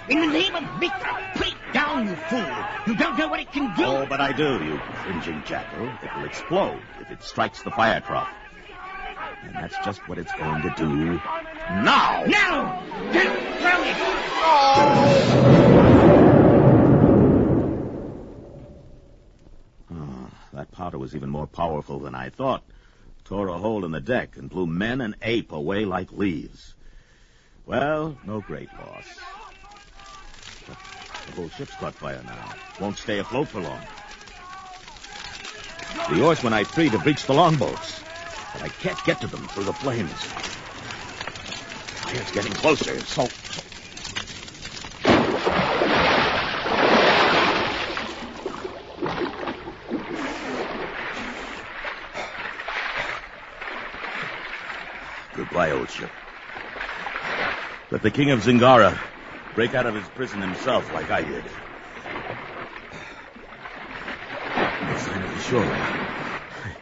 In the name of Mithra, put it down, you fool. You don't know what it can do. Oh, but I do, you cringing jackal. It will explode if it strikes the fire trough. And that's just what it's going to do now. Now! Then throw it! Oh, that powder was even more powerful than I thought. Tore a hole in the deck and blew men and ape away like leaves. Well, no great loss. But the whole ship's caught fire now. Won't stay afloat for long. The oarsmen I freed have reached the longboats, but I can't get to them through the flames. Fire's getting closer, so... Goodbye, old ship. Let the king of Zingara break out of his prison himself like I did. No sign of the shore. I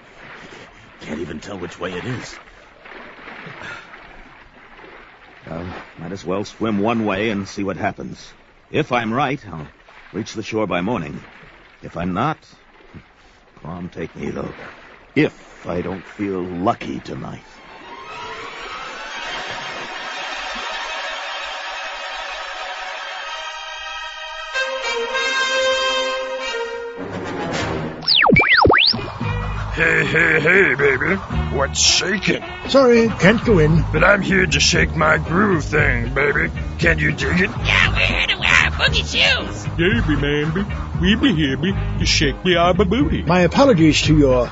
can't even tell which way it is. Well, might as well swim one way and see what happens. If I'm right, I'll reach the shore by morning. If I'm not, prom take me, though. If I don't feel lucky tonight. Hey, baby. What's shaking? Sorry, can't go in. But I'm here to shake my groove thing, baby. Can you dig it? Yeah, we're here to wear our boogie shoes. Baby, man, we be here to shake me our booty. My apologies to your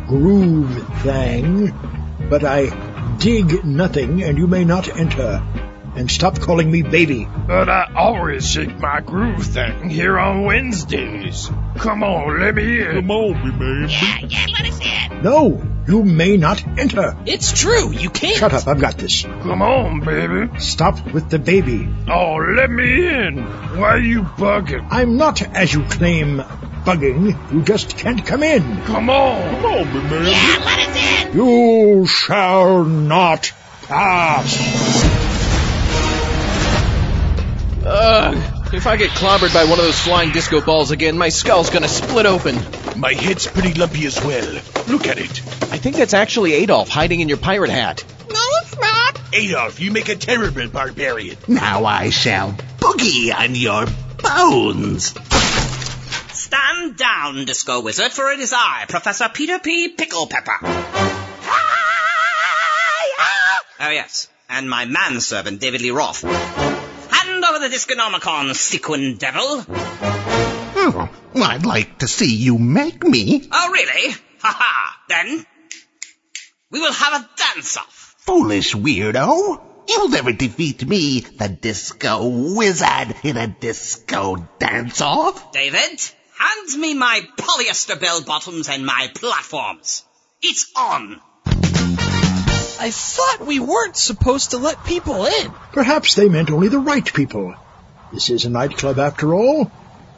groove thing, but I dig nothing and you may not enter. And stop calling me baby. But I always shake my groove thing here on Wednesdays. Come on, let me in. Come on, baby. Yeah, let us in. No, you may not enter. It's true, you can't. Shut up, I've got this. Come on, baby. Stop with the baby. Oh, let me in. Why are you bugging? I'm not, as you claim, bugging. You just can't come in. Come on. Come on, baby. Yeah, let us in. You shall not pass. If I get clobbered by one of those flying disco balls again, my skull's gonna split open. My head's pretty lumpy as well. Look at it. I think that's actually Adolph hiding in your pirate hat. No, it's not. Adolph, you make a terrible barbarian. Now I shall boogie on your bones. Stand down, Disco Wizard, for it is I, Professor Peter P. Pickle Pepper. Oh, yes, and my manservant, David Lee Roth. Hand over the Disconomicon, sequin devil. Oh, I'd like to see you make me. Oh, really? Ha-ha. Then, we will have a dance-off. Foolish weirdo. You'll never defeat me, the Disco Wizard, in a disco dance-off. David, hand me my polyester bell-bottoms and my platforms. It's on. I thought we weren't supposed to let people in. Perhaps they meant only the right people. This is a nightclub after all.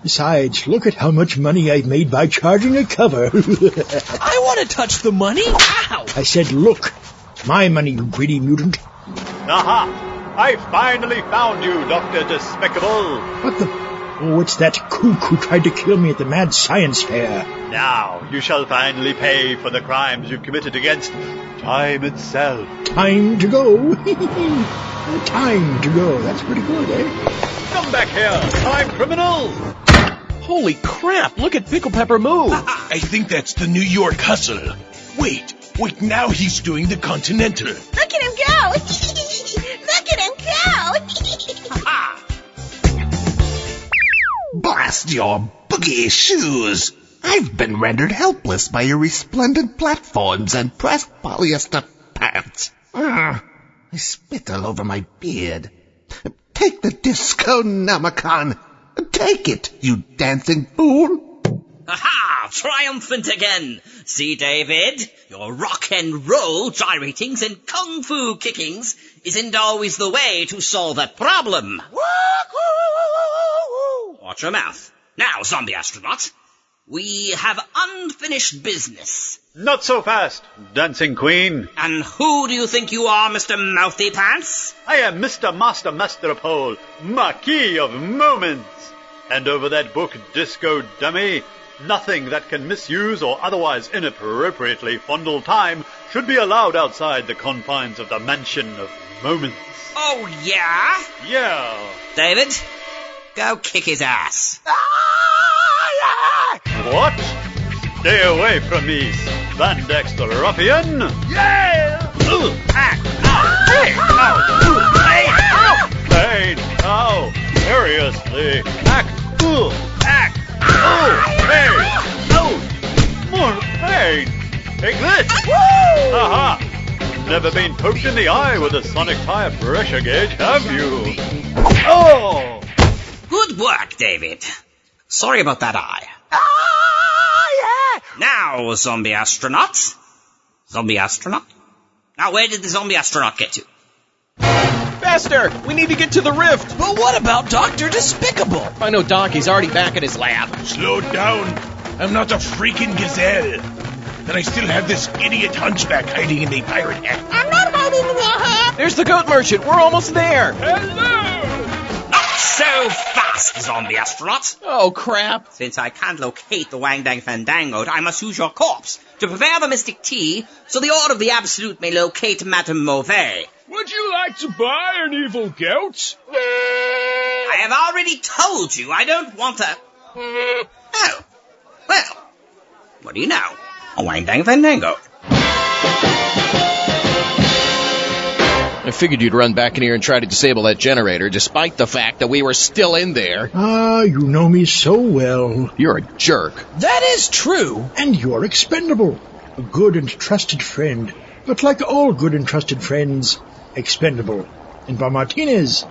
Besides, look at how much money I've made by charging a cover. I want to touch the money. Ow! I said look. My money, you greedy mutant. Aha! I finally found you, Dr. Despicable. What the... Oh, it's that kook who tried to kill me at the Mad Science Fair. Now you shall finally pay for the crimes you've committed against time itself. Time to go. Time to go. That's pretty good, eh? Come back here, time criminal! Holy crap, look at Pickle Pepper move. I think that's the New York hustle. Wait, now he's doing the Continental. Look at him go! Look at him go! Blast your boogie shoes! I've been rendered helpless by your resplendent platforms and pressed polyester pants. I spit all over my beard. Take the disco Namicon. Take it, you dancing fool. Aha! Triumphant again! See, David, your rock and roll gyratings and kung fu kickings isn't always the way to solve that problem. Watch your mouth. Now, zombie astronaut, we have unfinished business. Not so fast, Dancing Queen. And who do you think you are, Mr. Mouthy Pants? I am Mr. Master Mastropole, Marquis of Moments. And over that book, Disco Dummy, nothing that can misuse or otherwise inappropriately fondle time should be allowed outside the confines of the Mansion of Moments. Oh, yeah? Yeah. David, go kick his ass. What? Stay away from me, Spandex the Ruffian! Yeah! Hey! Hey! Ow! Seriously! Hey! More pain! Take this! Aha! Never been poked in the eye with a sonic tire pressure gauge, have you? Oh! Good work, David. Sorry about that eye. Now, zombie astronaut. Zombie astronaut? Now, where did the zombie astronaut get to? Faster! We need to get to the rift! But what about Dr. Despicable? I know Doc, he's already back at his lab. Slow down. I'm not a freaking gazelle. And I still have this idiot hunchback hiding in the pirate hat. I'm not hiding in the hat! There's the goat merchant. We're almost there. Hello! Not so fast, zombie astronaut. Oh, crap. Since I can't locate the Wang Dang Fandango, I must use your corpse to prepare the mystic tea so the Order of the Absolute may locate Madame Mauvais. Would you like to buy an evil goat? I have already told you I don't want a... Oh. Well, what do you know? A Wang Dang Fandango. I figured you'd run back in here and try to disable that generator, despite the fact that we were still in there. Ah, you know me so well. You're a jerk. That is true. And you're expendable. A good and trusted friend. But like all good and trusted friends, expendable. And by Martinez,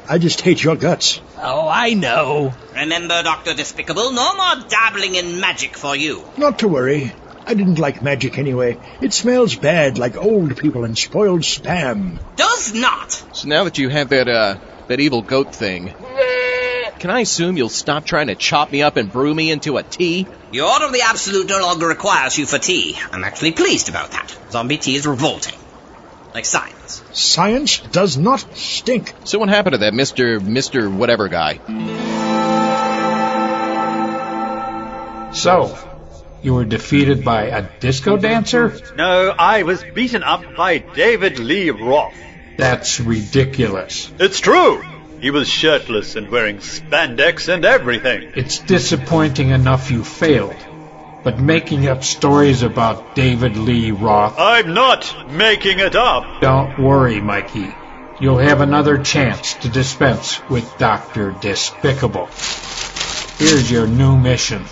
I just hate your guts. Oh, I know. Remember, Dr. Despicable, no more dabbling in magic for you. Not to worry. I didn't like magic anyway. It smells bad like old people and spoiled spam. Does not. So now that you have that evil goat thing, can I assume you'll stop trying to chop me up and brew me into a tea? The Order of the Absolute no longer requires you for tea. I'm actually pleased about that. Zombie tea is revolting. Like science. Science does not stink. So what happened to that Mr. whatever guy? So, you were defeated by a disco dancer? No, I was beaten up by David Lee Roth. That's ridiculous. It's true. He was shirtless and wearing spandex and everything. It's disappointing enough you failed. But making up stories about David Lee Roth... I'm not making it up. Don't worry, Mikey. You'll have another chance to dispense with Dr. Despicable. Here's your new mission.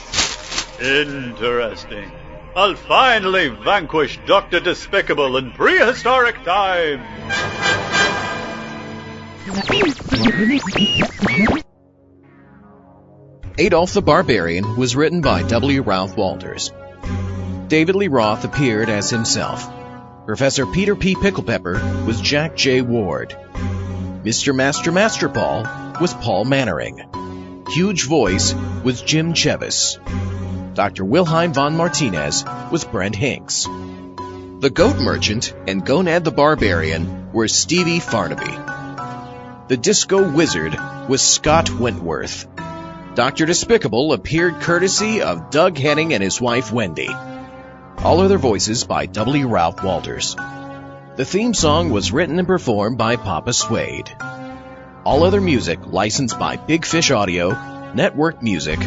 Interesting. I'll finally vanquish Dr. Despicable in prehistoric time. Adolph the Barbarian was written by W. Ralph Walters. David Lee Roth appeared as himself. Professor Peter P. Picklepepper was Jack J. Ward. Mr. Master Masterpaul was Paul Mannering. Huge Voice was Jim Chevis. Dr. Wilhelm von Martinez was Brent Hinks. The Goat Merchant and Gonad the Barbarian were Stevie Farnaby. The Disco Wizard was Scott Wentworth. Dr. Despicable appeared courtesy of Doug Henning and his wife Wendy. All other voices by W. Ralph Walters. The theme song was written and performed by Papa Suede. All other music licensed by Big Fish Audio, network music,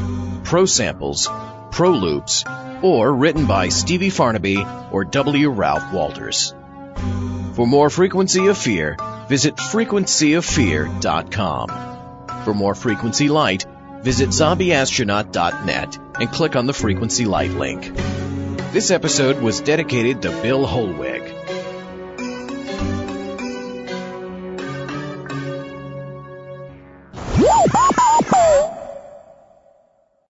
pro samples, pro loops, or written by Stevie Farnaby or W. Ralph Walters. For more Frequency of Fear, visit frequencyoffear.com. For more Frequency Light, visit zombieastronaut.net and click on the Frequency Light link. This episode was dedicated to Bill Holweg.